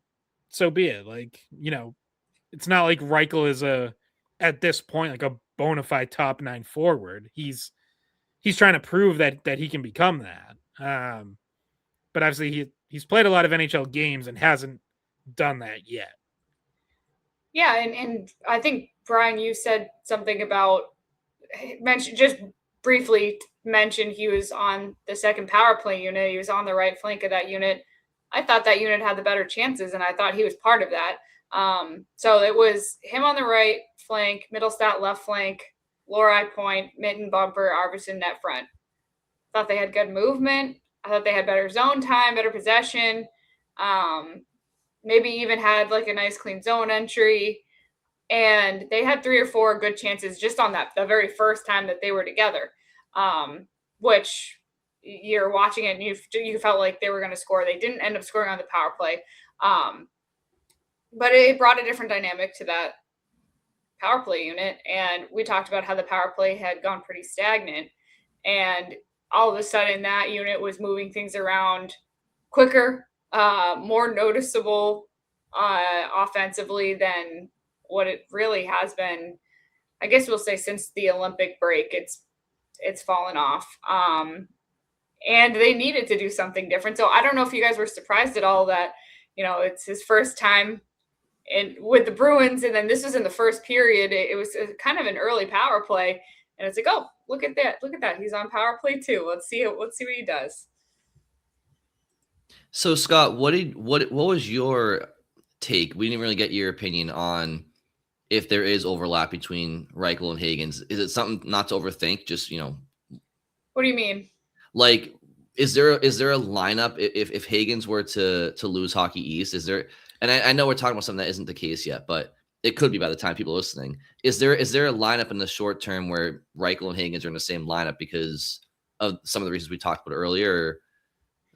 so be it. Like, you know, it's not like Reichel is at this point like a bona fide top 9 forward. He's trying to prove that he can become that. But obviously he's played a lot of NHL games and hasn't done that yet. Yeah, and I think, Brian, you said something about just briefly mentioned he was on the second power play unit. He was on the right flank of that unit. I thought that unit had the better chances, and I thought he was part of that. So it was him on the right flank, Mittelstadt left flank, Lori point, Mitten, Bumper, Arvidsson net front. Thought they had good movement. I thought they had better zone time, better possession. Maybe even had like a nice clean zone entry. And they had 3 or 4 good chances just on the very first time that they were together, which you're watching it and you felt like they were going to score. They didn't end up scoring on the power play, but it brought a different dynamic to that power play unit. And we talked about how the power play had gone pretty stagnant, and all of a sudden that unit was moving things around quicker, more noticeable offensively than what it really has been. I guess we'll say since the Olympic break, it's fallen off. And they needed to do something different. So I don't know if you guys were surprised at all that, it's his first time with the Bruins, and then this was in the first period. It was kind of an early power play, and it's like, oh, look at that, he's on power play too. Let's see what he does. So Scott, what was your take? We didn't really get your opinion on if there is overlap between Reichel and Hagens. Is it something not to overthink? Just What do you mean? Like, is there a lineup if Hagens were to lose Hockey East? Is there? And I know we're talking about something that isn't the case yet, but it could be by the time people are listening. Is there a lineup in the short term where Reichel and Hagens are in the same lineup because of some of the reasons we talked about earlier?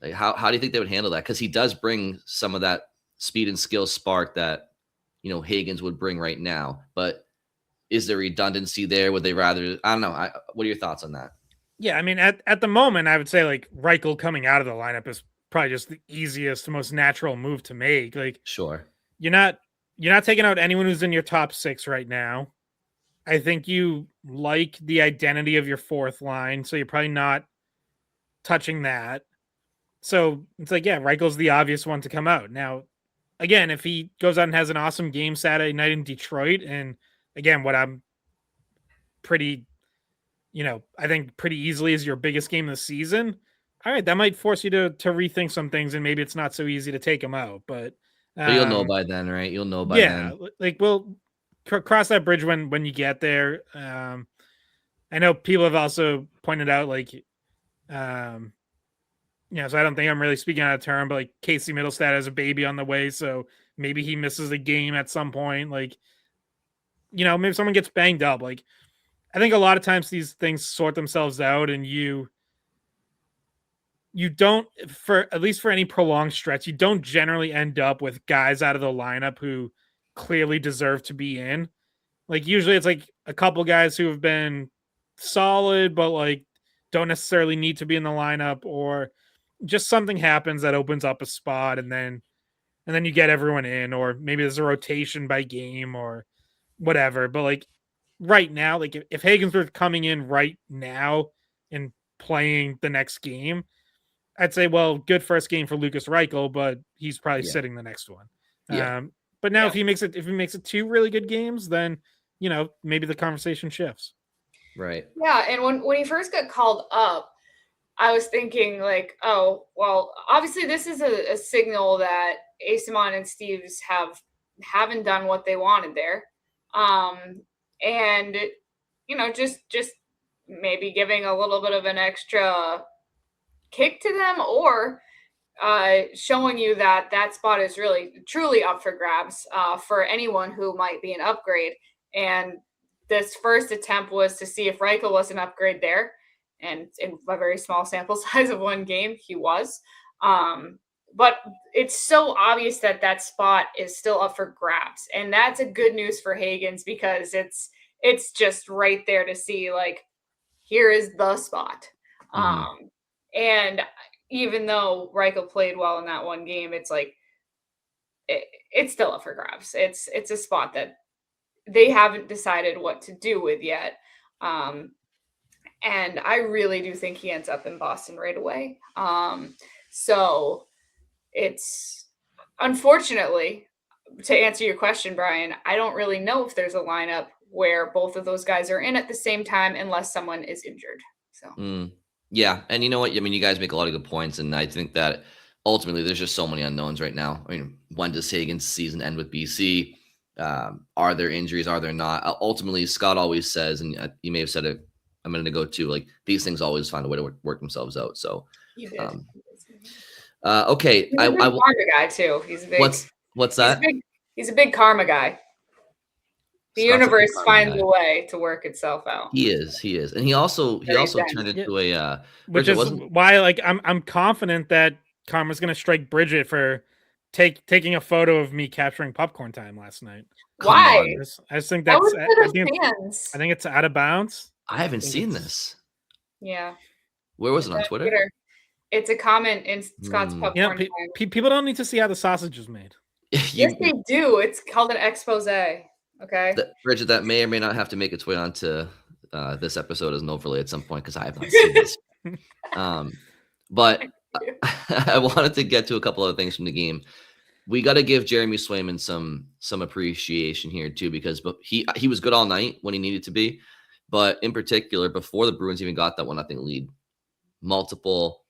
Like how do you think they would handle that? Because he does bring some of that speed and skill spark that Hagens would bring right now. But is there redundancy there? Would they rather? I don't know. What are your thoughts on that? Yeah, I mean, at the moment, I would say like Reichel coming out of the lineup is probably just the easiest, most natural move to make. Like, sure, you're not taking out anyone who's in your top 6 right now. I think you like the identity of your fourth line, so you're probably not touching that. So it's like, yeah, Reichel's the obvious one to come out. Now, again, if he goes out and has an awesome game Saturday night in Detroit, and again, what I'm pretty, I think pretty easily is your biggest game of the season. All right, that might force you to rethink some things, and maybe it's not so easy to take him out. But you'll know by then, right? You'll know by then. Yeah, like we'll cross that bridge when you get there. I know people have also pointed out, like, so I don't think I'm really speaking out of turn, but like Casey Mittelstadt has a baby on the way, so maybe he misses a game at some point. Like, maybe someone gets banged up. Like, I think a lot of times these things sort themselves out, and you don't, at least for any prolonged stretch, you don't generally end up with guys out of the lineup who clearly deserve to be in. Like, usually it's like a couple guys who have been solid, but like don't necessarily need to be in the lineup, or just something happens that opens up a spot, and then you get everyone in, or maybe there's a rotation by game or whatever. But like right now, like if Hagens were coming in right now and playing the next game, I'd say, well, good first game for Lukas Reichel, but he's probably sitting the next one. Yeah. But now if he makes it 2 really good games, then maybe the conversation shifts. Right. Yeah, and when he first got called up, I was thinking like, oh, well, obviously this is a signal that Asimon and Steves haven't done what they wanted there. And just maybe giving a little bit of an extra kick to them, or showing you that spot is really truly up for grabs for anyone who might be an upgrade. And this first attempt was to see if Reichel was an upgrade there, and in a very small sample size of one game, he was. But it's so obvious that spot is still up for grabs, and that's a good news for Hagens, because it's just right there to see, like, here is the spot. Mm-hmm. And even though Reichel played well in that one game, it's like it's still up for grabs. It's a spot that they haven't decided what to do with yet. And I really do think he ends up in Boston right away. So it's, unfortunately, to answer your question, Brian, I don't really know if there's a lineup where both of those guys are in at the same time, unless someone is injured. So yeah, and you know what? I mean, you guys make a lot of good points, and I think that ultimately there's just so many unknowns right now. I mean, when does Hagens' season end with BC? Are there injuries? Are there not? Ultimately, Scott always says, and you may have said it a minute ago too, like, these things always find a way to work themselves out. So, you did. Okay, he's a big karma guy too. He's a big. What's that? He's a big karma guy. The Scott's a universe pretty finds guy. a way to work itself out. He is, and he also Very turned dense. into a Which Bridget is wasn't. why, like, I'm confident that Karma's gonna strike Bridget for taking a photo of me capturing popcorn time last night. Come Why? on, I just think That that's was for the fans. I think it's out of bounds. I haven't think seen it's- this. Yeah. Where was It's it on on Twitter? Twitter. It's a comment in Scott's Hmm. You know, popcorn time. people don't need to see how the sausage is made. Yes, You, they do. It's called an expose. Okay. Bridget, that may or may not have to make its way onto this episode as an overlay at some point because I have not seen this. But I wanted to get to a couple of things from the game. We got to give Jeremy Swayman some appreciation here too, because he was good all night when he needed to be, but in particular before the Bruins even got that 1-0 lead, multiple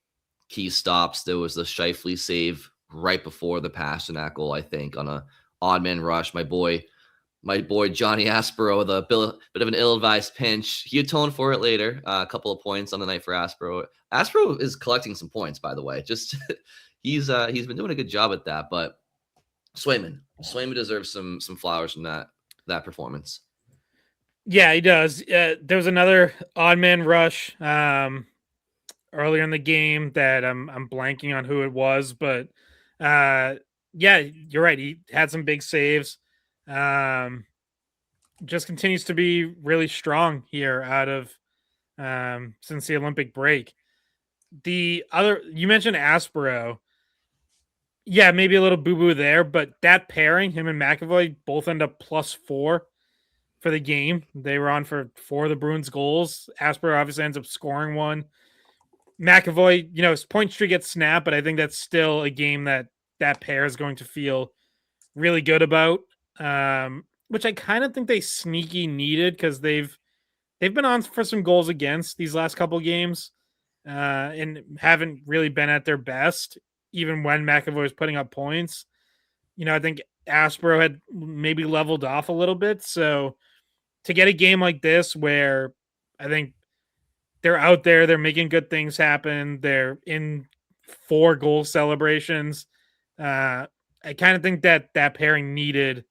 key stops. There was the Scheifele save right before the Pasternak goal, I think, on a odd man rush. My boy Johnny Aspero with a bit of an ill-advised pinch. He atoned for it later. A couple of points on the night for Aspero. Aspero is collecting some points, by the way. Just he's been doing a good job at that. But Swayman deserves some flowers from that performance. Yeah, he does. There was another odd man rush earlier in the game that I'm blanking on who it was, but yeah, you're right. He had some big saves. Just continues to be really strong here out of since the Olympic break. The other you mentioned Aspero. Yeah, maybe a little boo-boo there, but that pairing, him and McAvoy, both end up +4 for the game. They were on for 4 of the Bruins goals. Aspero obviously ends up scoring one. McAvoy, his point streak gets snapped, but I think that's still a game that pair is going to feel really good about. Which I kind of think they sneaky needed because they've been on for some goals against these last couple games, and haven't really been at their best, even when McAvoy was putting up points. I think Aspero had maybe leveled off a little bit. So to get a game like this where I think they're out there, they're making good things happen, they're in 4 goal celebrations. I kind of think that pairing needed,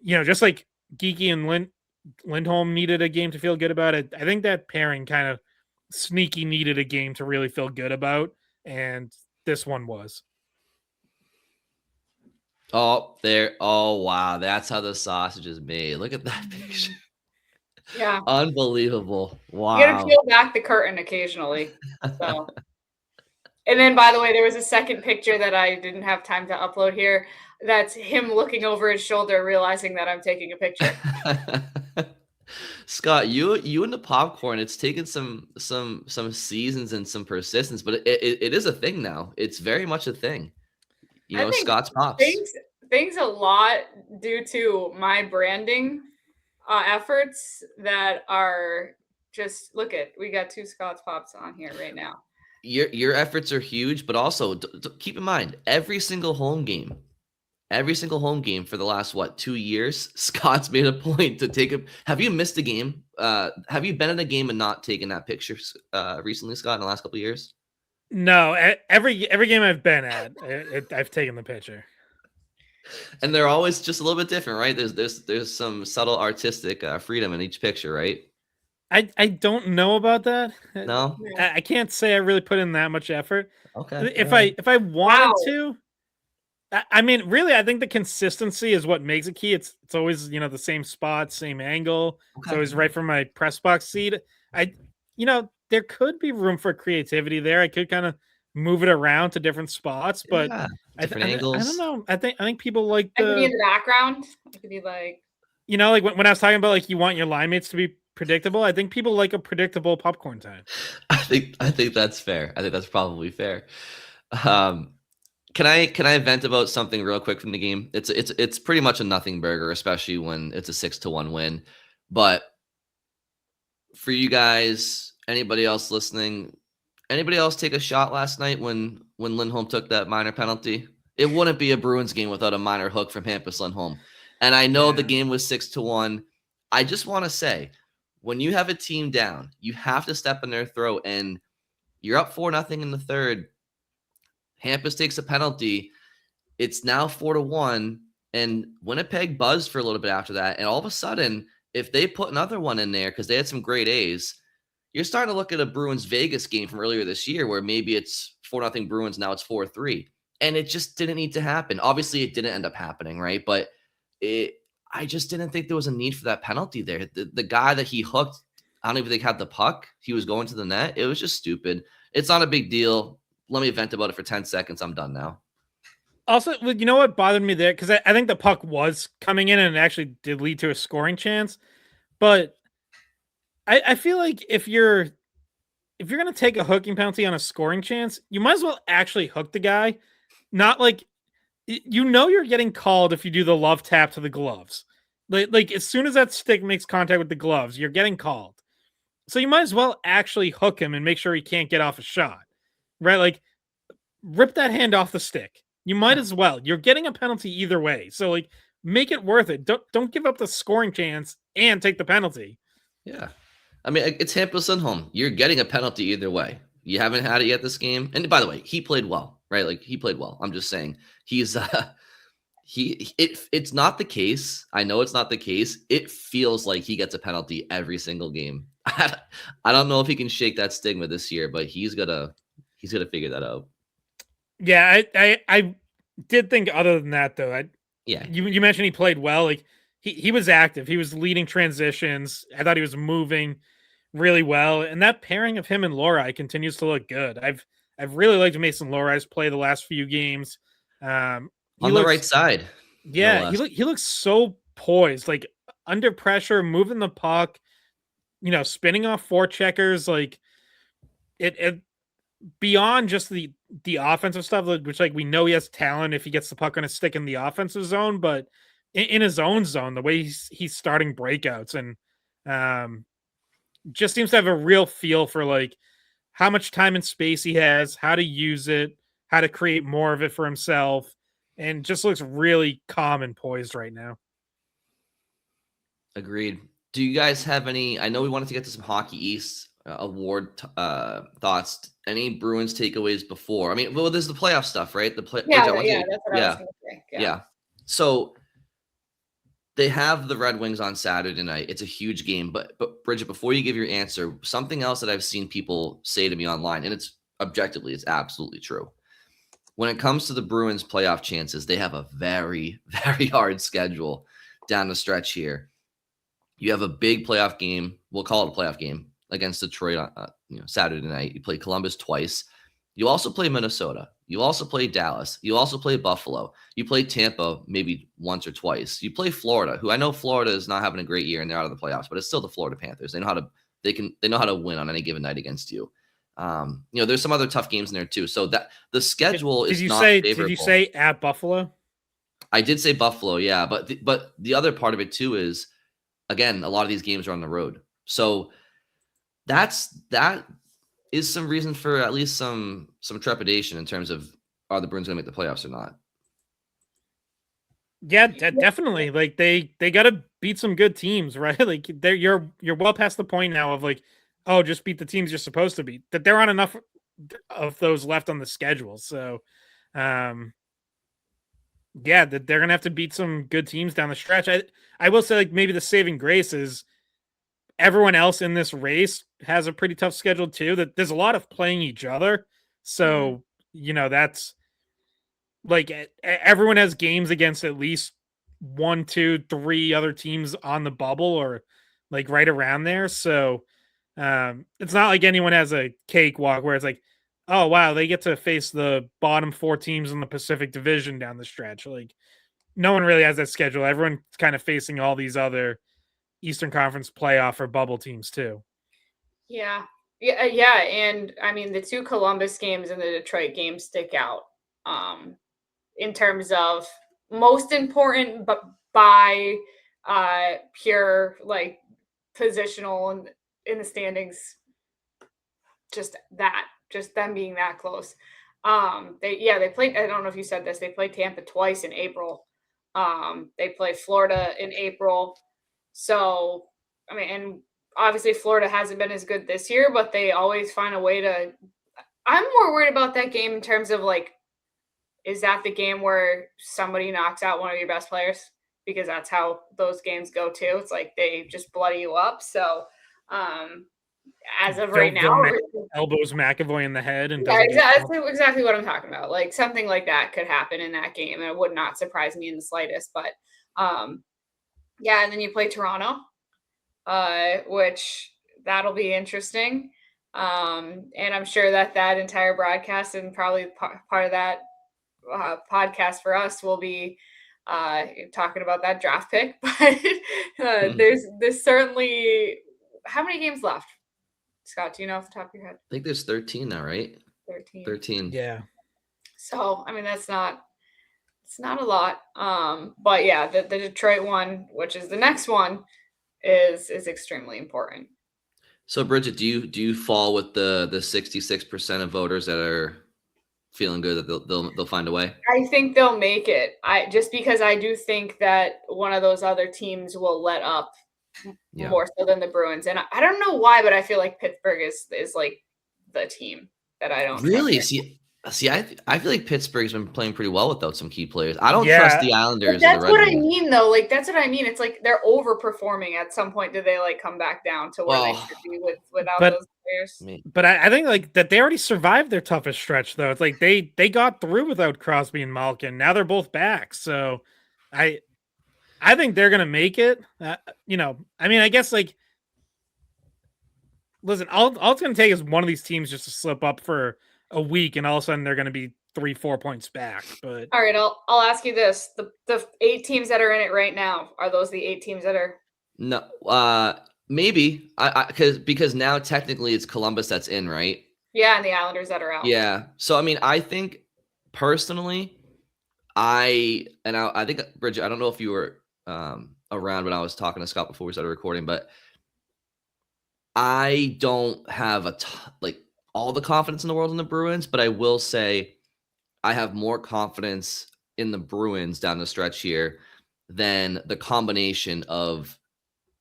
just like Geeky and Lindholm needed a game to feel good about it. I think that pairing kind of sneaky needed a game to really feel good about, and this one was. Oh, there. Oh, wow. That's how the sausage is made. Look at that picture. Yeah. Unbelievable. Wow. You gotta peel back the curtain occasionally. So. And then, by the way, there was a second picture that I didn't have time to upload here. That's him looking over his shoulder, realizing that I'm taking a picture. Scott, you and the popcorn, it's taken some seasons and some persistence, but it is a thing now. It's very much a thing. I think Scott's pops. Thanks a lot due to my branding efforts that are just we got 2 Scott's pops on here right now. Your efforts are huge, but also keep in mind every single home game for the last 2 years, Scott's made a point to take a. Have you missed a game? Have you been in a game and not taken that picture recently, Scott, in the last couple of years? No, every game I've been at, I've taken the picture. And they're always just a little bit different, right? There's some subtle artistic freedom in each picture, right? I don't know about that. No, I can't say I really put in that much effort. Okay. If I wanted to, I mean, really, I think the consistency is what makes it key. It's always the same spot, same angle. Okay. It's always right from my press box seat. There could be room for creativity there. I could kind of move it around to different spots, but different angles. I don't know. I think people like it could be in the background. It could be like like when I was talking about you want your line mates to be predictable. I think people like a predictable popcorn time. I think that's fair. I think that's probably fair. Can I vent about something real quick from the game? It's pretty much a nothing burger, especially when it's a 6-1 win. But for you guys, anybody else listening, anybody else take a shot last night when Lindholm took that minor penalty? It wouldn't be a Bruins game without a minor hook from Hampus Lindholm. And I know the game was 6-1. I just want to say, when you have a team down, you have to step in their throat, and you're up 4-0 in the third. Hampus takes a penalty. It's now 4-1. And Winnipeg buzzed for a little bit after that. And all of a sudden, if they put another one in there because they had some great A's, you're starting to look at a Bruins Vegas game from earlier this year where maybe it's 4-0 Bruins, now it's 4-3. And it just didn't need to happen. Obviously, it didn't end up happening, right? But I just didn't think there was a need for that penalty there. The guy that he hooked, I don't even think had the puck. He was going to the net. It was just stupid. It's not a big deal. Let me vent about it for 10 seconds. I'm done now. Also, you know what bothered me there? Because I think the puck was coming in and it actually did lead to a scoring chance. But I feel like if you're gonna take a hooking penalty on a scoring chance, you might as well actually hook the guy. Not like you're getting called if you do the love tap to the gloves. Like as soon as that stick makes contact with the gloves, you're getting called. So you might as well actually hook him and make sure he can't get off a shot. Right? Like rip that hand off the stick. You might as well. You're getting a penalty either way. So like make it worth it. Don't give up the scoring chance and take the penalty. Yeah. I mean, it's Hampus Lindholm. You're getting a penalty either way. You haven't had it yet this game. And by the way, he played well, right? Like he played well. I'm just saying he's it's not the case. I know it's not the case. It feels like he gets a penalty every single game. I don't know if he can shake that stigma this year, but he's gonna figure that out. Yeah, I did think other than that though. Yeah. You mentioned he played well. Like he was active. He was leading transitions. I thought he was moving really well. And that pairing of him and Lohrei continues to look good. I've really liked Mason Lohrei's play the last few games. On the right side. Yeah, he looks so poised, like under pressure, moving the puck, spinning off forecheckers, like it beyond just the offensive stuff, which like we know he has talent if he gets the puck on a stick in the offensive zone, but in his own zone, the way he's starting breakouts and just seems to have a real feel for like how much time and space he has, how to use it, how to create more of it for himself, and just looks really calm and poised right now. Agreed. Do you guys have any? I know we wanted to get to some Hockey East award thoughts. Any Bruins takeaways before? I mean, well, there's the playoff stuff, right? That's what I was going to say. Yeah. So they have the Red Wings on Saturday night. It's a huge game. But Bridget, before you give your answer, something else that I've seen people say to me online, and it's objectively, it's absolutely true. When it comes to the Bruins playoff chances, they have a very, very hard schedule down the stretch here. You have a big playoff game. We'll call it a playoff game against Detroit on Saturday night. You play Columbus twice. You also play Minnesota. You also play Dallas. You also play Buffalo. You play Tampa maybe once or twice. You play Florida, who I know Florida is not having a great year and they're out of the playoffs, but it's still the Florida Panthers. They know how to win on any given night against you. There's some other tough games in there too. So that the schedule is not favorable. Did you say at Buffalo? I did say Buffalo, yeah, but the other part of it too is, again, a lot of these games are on the road. So that is some reason for at least some trepidation in terms of, are the Bruins going to make the playoffs or not? Yeah, definitely. Like they got to beat some good teams, right? Like you're well past the point now of like, oh, just beat the teams you're supposed to beat. That there aren't enough of those left on the schedule. So, yeah, that they're gonna have to beat some good teams down the stretch. I will say, like, maybe the saving grace is everyone else in this race has a pretty tough schedule too. That there's a lot of playing each other. So, that's like everyone has games against at least 1, 2, 3 other teams on the bubble or like right around there. So it's not like anyone has a cakewalk where it's like, oh wow, they get to face the bottom 4 teams in the Pacific Division down the stretch. Like no one really has that schedule. Everyone's kind of facing all these other Eastern Conference playoff or bubble teams too. Yeah. And I mean, the 2 Columbus games and the Detroit games stick out in terms of most important, but by pure like positional in the standings, just them being that close. They played, I don't know if you said this, they played Tampa twice in April. They play Florida in April. So, I mean, and obviously Florida hasn't been as good this year, but they always find a way to. I'm more worried about that game in terms of like is that the game where somebody knocks out one of your best players? Because that's how those games go too. It's like they just bloody you up. So as of right now, elbows McAvoy in the head and yeah, exactly what I'm talking about. Like something like that could happen in that game, and it would not surprise me in the slightest. But yeah, and then you play Toronto, which that'll be interesting. And I'm sure that entire broadcast and probably part of that podcast for us will be talking about that draft pick. But there's certainly, how many games left? Scott, do you know off the top of your head? I think there's 13 now, right? 13. Yeah. So, I mean, it's not a lot. But yeah, the Detroit one, which is the next one, is extremely important. So, Bridget, do you fall with the 66% of voters that are feeling good that they'll find a way? I think they'll make it. Just because I do think that one of those other teams will let up more so than the Bruins, and I don't know why, but I feel like Pittsburgh is like the team that I don't really see. I feel like Pittsburgh's been playing pretty well without some key players. I don't trust the Islanders. That's what I mean, though. Like that's what I mean. It's like they're overperforming. At some point, do they like come back down to where they should be without those players? But I think like that they already survived their toughest stretch, though. It's like they got through without Crosby and Malkin. Now they're both back, so I think they're gonna make it. You know, I mean, I guess like, listen, all it's gonna take is one of these teams just to slip up for a week, and all of a sudden they're gonna be 3-4 points back. But all right, I'll ask you this: the 8 teams that are in it right now, are those the 8 teams that are? No, maybe because now technically it's Columbus that's in, right? Yeah, and the Islanders that are out. Yeah. So I mean, I think personally, I think Bridget, I don't know if you were around when I was talking to Scott before we started recording, but I don't have all the confidence in the world in the Bruins, but I will say I have more confidence in the Bruins down the stretch here than the combination of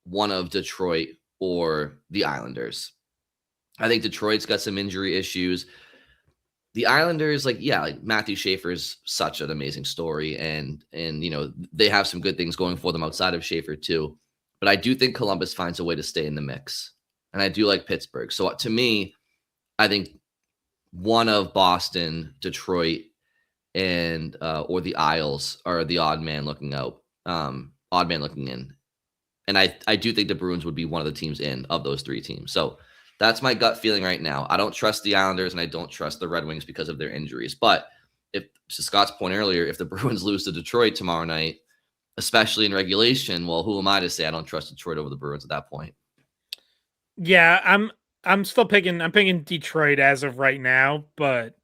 one of Detroit or the Islanders. I think Detroit's got some injury issues. The Islanders, like Matthew Schaefer's such an amazing story, and you know they have some good things going for them outside of Schaefer too. But I do think Columbus finds a way to stay in the mix, and I do like Pittsburgh. So to me, I think one of Boston, Detroit, and or the Isles are the odd man looking in, and I do think the Bruins would be one of the teams in of those 3 teams. So that's my gut feeling right now. I don't trust the Islanders and I don't trust the Red Wings because of their injuries. But if, to Scott's point earlier, if the Bruins lose to Detroit tomorrow night, especially in regulation, well, who am I to say I don't trust Detroit over the Bruins at that point? Yeah, I'm still picking Detroit as of right now, but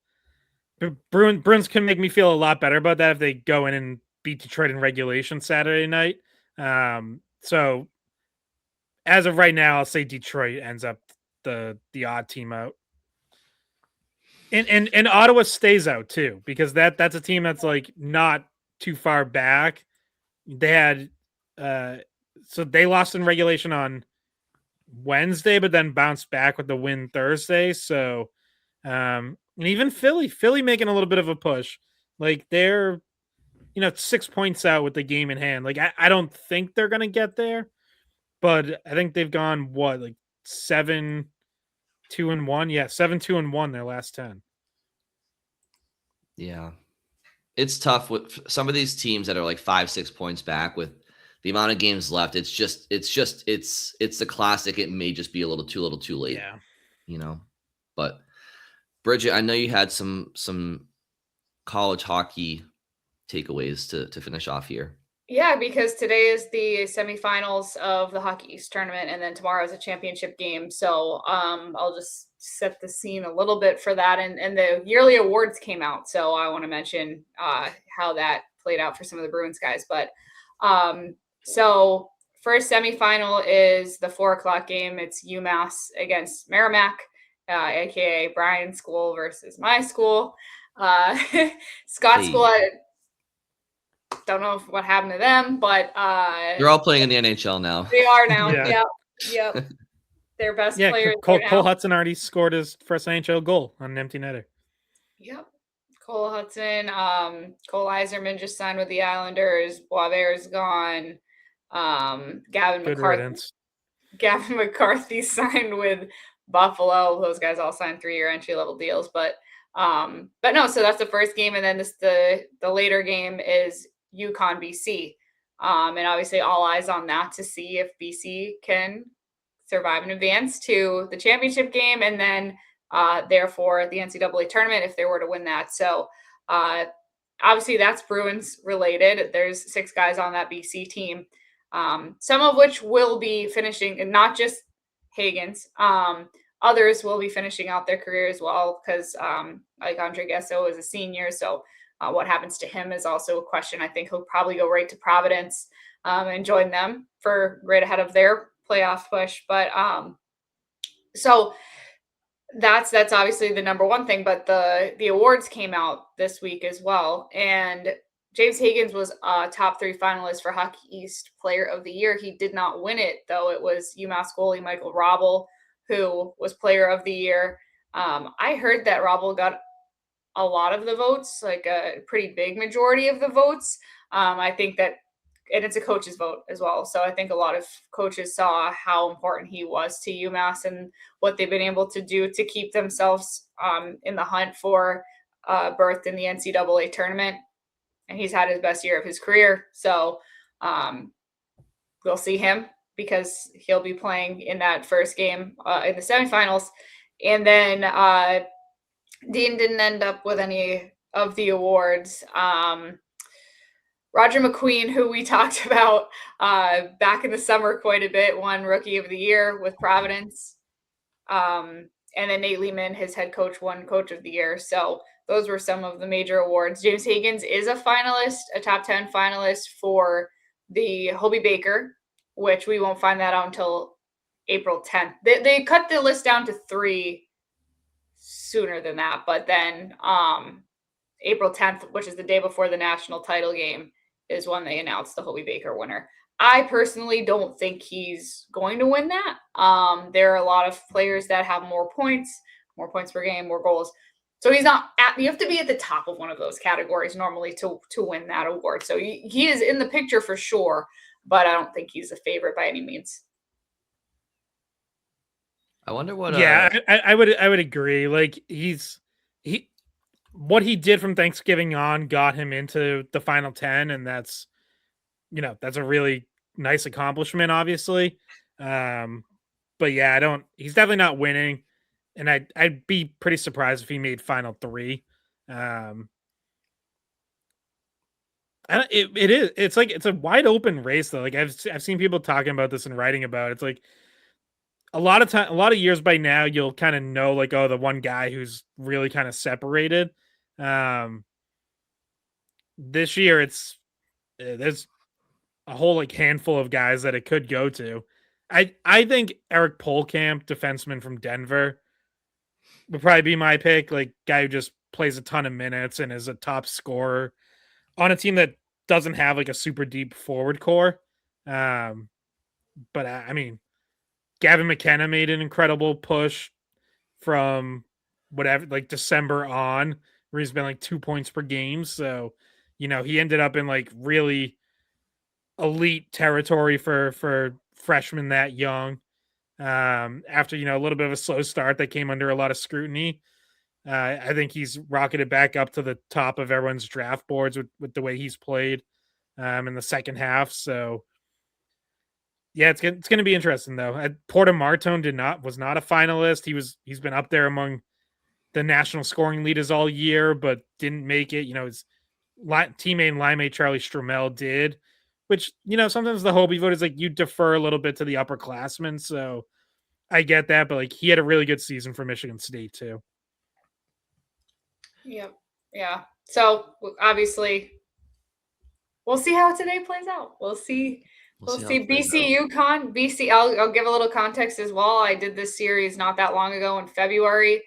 Bruins can make me feel a lot better about that if they go in and beat Detroit in regulation Saturday night. So as of right now, I'll say Detroit ends up the odd team out. And Ottawa stays out too, because that's a team that's like not too far back. They had so they lost in regulation on Wednesday, but then bounced back with the win Thursday. So and even Philly making a little bit of a push. Like they're 6 points out with the game in hand. Like I don't think they're gonna get there, but I think they've gone 7-2-1. Yeah, 7-2-1 their last 10. Yeah. It's tough with some of these teams that are like 5-6 points back with the amount of games left. It's the classic. It may just be a little too late. Yeah. But Bridget, I know you had some college hockey takeaways to finish off here. Yeah, because today is the semifinals of the Hockey East tournament, and then tomorrow is a championship game. So I'll just set the scene a little bit for that. And the yearly awards came out, so I want to mention how that played out for some of the Bruins guys. But so first semifinal is the 4:00 game. It's UMass against Merrimack, aka Brian's school versus my school. Scott's school. Don't know what happened to them, but they're all playing in the NHL now. They are now. Yep. Their best players. Cole Hudson already scored his first NHL goal on an empty netter. Yep. Cole Hudson, Cole Iserman just signed with the Islanders. Boisvert's gone. Good riddance. Gavin McCarthy signed with Buffalo. Those guys all signed 3-year entry-level deals. But no, so that's the first game. And then the later game is UConn BC. And obviously all eyes on that to see if BC can survive and advance to the championship game. And then therefore the NCAA tournament if they were to win that. So obviously that's Bruins related. There's 6 guys on that BC team. Some of which will be finishing, and not just Hagens. Others will be finishing out their career as well because, like Andre Gesso is a senior, so what happens to him is also a question. I think he'll probably go right to Providence and join them for right ahead of their playoff push. But so that's obviously the number one thing. But the awards came out this week as well, and James Hagens was a top 3 finalist for Hockey East Player of the Year. He did not win it, though. It was UMass goalie Michael Robel, who was Player of the Year. I heard that Robel got a lot of the votes, like a pretty big majority of the votes. I think that, and it's a coach's vote as well. So I think a lot of coaches saw how important he was to UMass and what they've been able to do to keep themselves in the hunt for berth in the NCAA tournament. And he's had his best year of his career. So we'll see him because he'll be playing in that first game in the semifinals. And then Dean didn't end up with any of the awards. Roger McQueen, who we talked about back in the summer quite a bit, won Rookie of the Year with Providence. And then Nate Lehman, his head coach, won Coach of the Year. So those were some of the major awards. James Hagens is a finalist, a top 10 finalist for the Hobey Baker, which we won't find that out until April 10th. They cut the list down to 3 sooner than that, but then April 10th, which is the day before the national title game, is when they announced the Hobey Baker winner. I personally don't think he's going to win that. There are a lot of players that have more points per game, more goals. So he's not you have to be at the top of one of those categories normally to win that award. So he is in the picture for sure, but I don't think he's a favorite by any means. I wonder what. Yeah, I would agree. Like what he did from Thanksgiving on got him into the final 10, and that's a really nice accomplishment, obviously. But yeah, he's definitely not winning. And I'd be pretty surprised if he made final 3. It's a wide open race though. Like I've seen people talking about this and writing about it. It's like a lot of years by now you'll kind of know like, oh, the one guy who's really kind of separated. This year there's a whole like handful of guys that it could go to. I think Eric Polkamp, defenseman from Denver, would probably be my pick. Like guy who just plays a ton of minutes and is a top scorer on a team that doesn't have like a super deep forward core. But I mean, Gavin McKenna made an incredible push from whatever, like December on, where he's been like 2 points per game. So, he ended up in like really elite territory for freshmen that young. After, a little bit of a slow start that came under a lot of scrutiny. I think he's rocketed back up to the top of everyone's draft boards with the way he's played in the second half. So yeah, it's going to be interesting though. Porter Martone was not a finalist. He's been up there among the national scoring leaders all year, but didn't make it. His teammate and linemate Charlie Stromel did. Which, sometimes the Hobey vote is like you defer a little bit to the upperclassmen. So I get that, but like he had a really good season for Michigan State too. Yep. Yeah. So obviously we'll see how today plays out. We'll see BC UConn. BC, I'll give a little context as well. I did this series not that long ago in February.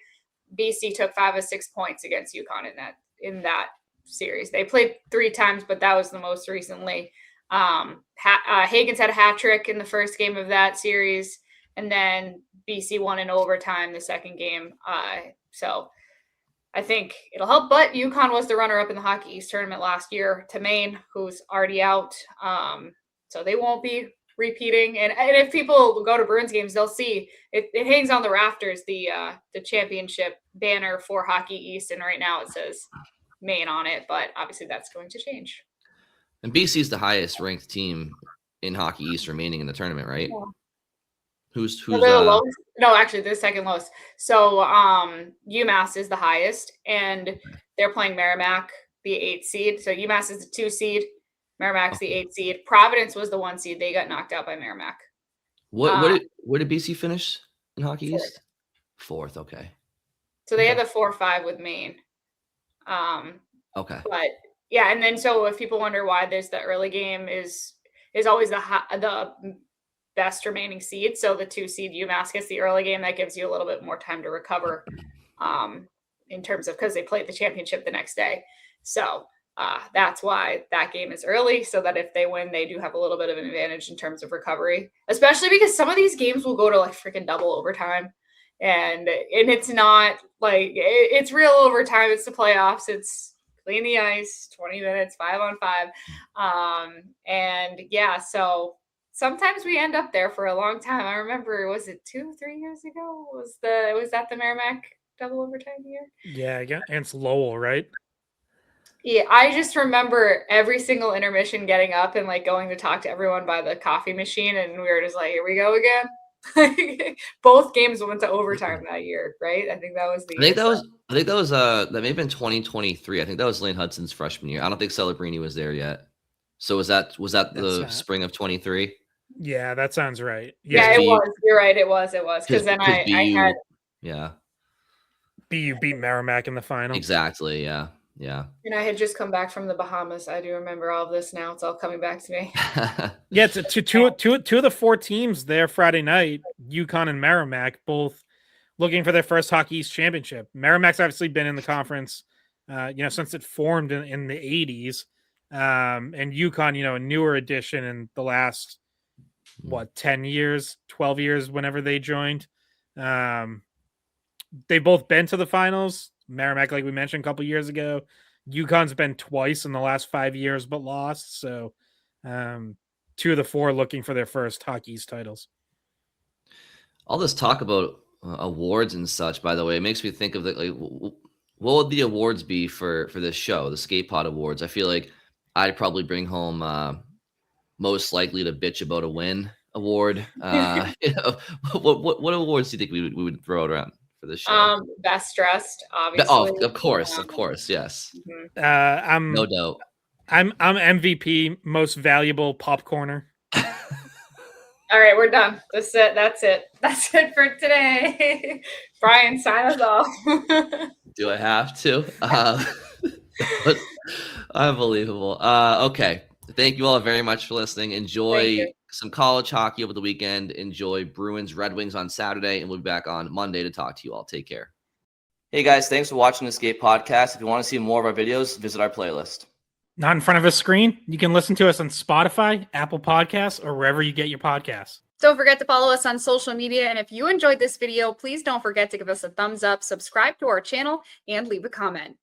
BC took 5 of 6 points against UConn in that series. They played 3 times, but that was the most recently. Hagens had a hat trick in the first game of that series, and then BC won in overtime the second game. So I think it'll help. But UConn was the runner-up in the Hockey East tournament last year to Maine, who's already out. So they won't be repeating. And if people go to Bruins games, they'll see it hangs on the rafters, the championship banner for Hockey East. And right now it says Maine on it, but obviously that's going to change. And BC is the highest ranked team in Hockey East remaining in the tournament, right? Yeah. Who's the lowest? No, actually, they're second lowest. So UMass is the highest, and they're playing Merrimack, the 8th seed. So UMass is the 2 seed, Merrimack's the 8th seed. Providence was the 1 seed. They got knocked out by Merrimack. Where did BC finish in Hockey East? 4th, okay. So they had the 4-5 with Maine. Okay. But yeah, and then so if people wonder why there's the early game is always the best remaining seed. So the 2 seed UMass gets the early game. That gives you a little bit more time to recover in terms of, because they played the championship the next day. So that's why that game is early, so that if they win, they do have a little bit of an advantage in terms of recovery, especially because some of these games will go to like freaking double overtime. And it's not like it's real overtime. It's the playoffs. It's clean the ice, 20 minutes, 5-on-5. And yeah, so sometimes we end up there for a long time. I remember, was it 2-3 years ago? Was that the Merrimack double overtime year? Yeah, against Lowell, right? Yeah, I just remember every single intermission getting up and like going to talk to everyone by the coffee machine, and we were just like, here we go again. Both games went to overtime that year, right? I think that was that may have been 2023. I think that was Lane Hudson's freshman year. I don't think Celebrini was there yet. So was that the spring of 23? Yeah, that sounds right. Yeah, it was. You're right. It was. Because then I had. Yeah. BU beat Merrimack in the final. Exactly. Yeah. Yeah. And I had just come back from the Bahamas. I do remember all of this now. It's all coming back to me. Yeah, it's two of the 4 teams there Friday night, UConn and Merrimack, both looking for their first Hockey East championship. Merrimack's obviously been in the conference, since it formed in the 80s. And UConn, a newer addition in the last, 10 years, 12 years, whenever they joined. They've both been to the finals. Merrimack, like we mentioned a couple years ago. UConn's been twice in the last 5 years, but lost. So 2 of the 4 looking for their first Hockey East titles. All this talk about awards and such, by the way, it makes me think of what would the awards be for this show, the Skate Pod Awards? I feel like I'd probably bring home most likely to bitch about a win award. What awards do you think we would throw it around for this show? Best dressed, obviously. Of course, yes. Mm-hmm. No doubt. I'm MVP, most valuable popcorner. All right, we're done. That's it. That's it for today. Brian, sign us off. Do I have to? Unbelievable. Okay. Thank you all very much for listening. Enjoy some college hockey over the weekend. Enjoy Bruins Red Wings on Saturday, and we'll be back on Monday to talk to you all. Take care. Hey guys, thanks for watching the Skate Podcast. If you want to see more of our videos, visit our playlist. Not in front of a screen? You can listen to us on Spotify, Apple Podcasts, or wherever you get your podcasts. Don't forget to follow us on social media. And if you enjoyed this video, please don't forget to give us a thumbs up, subscribe to our channel, and leave a comment.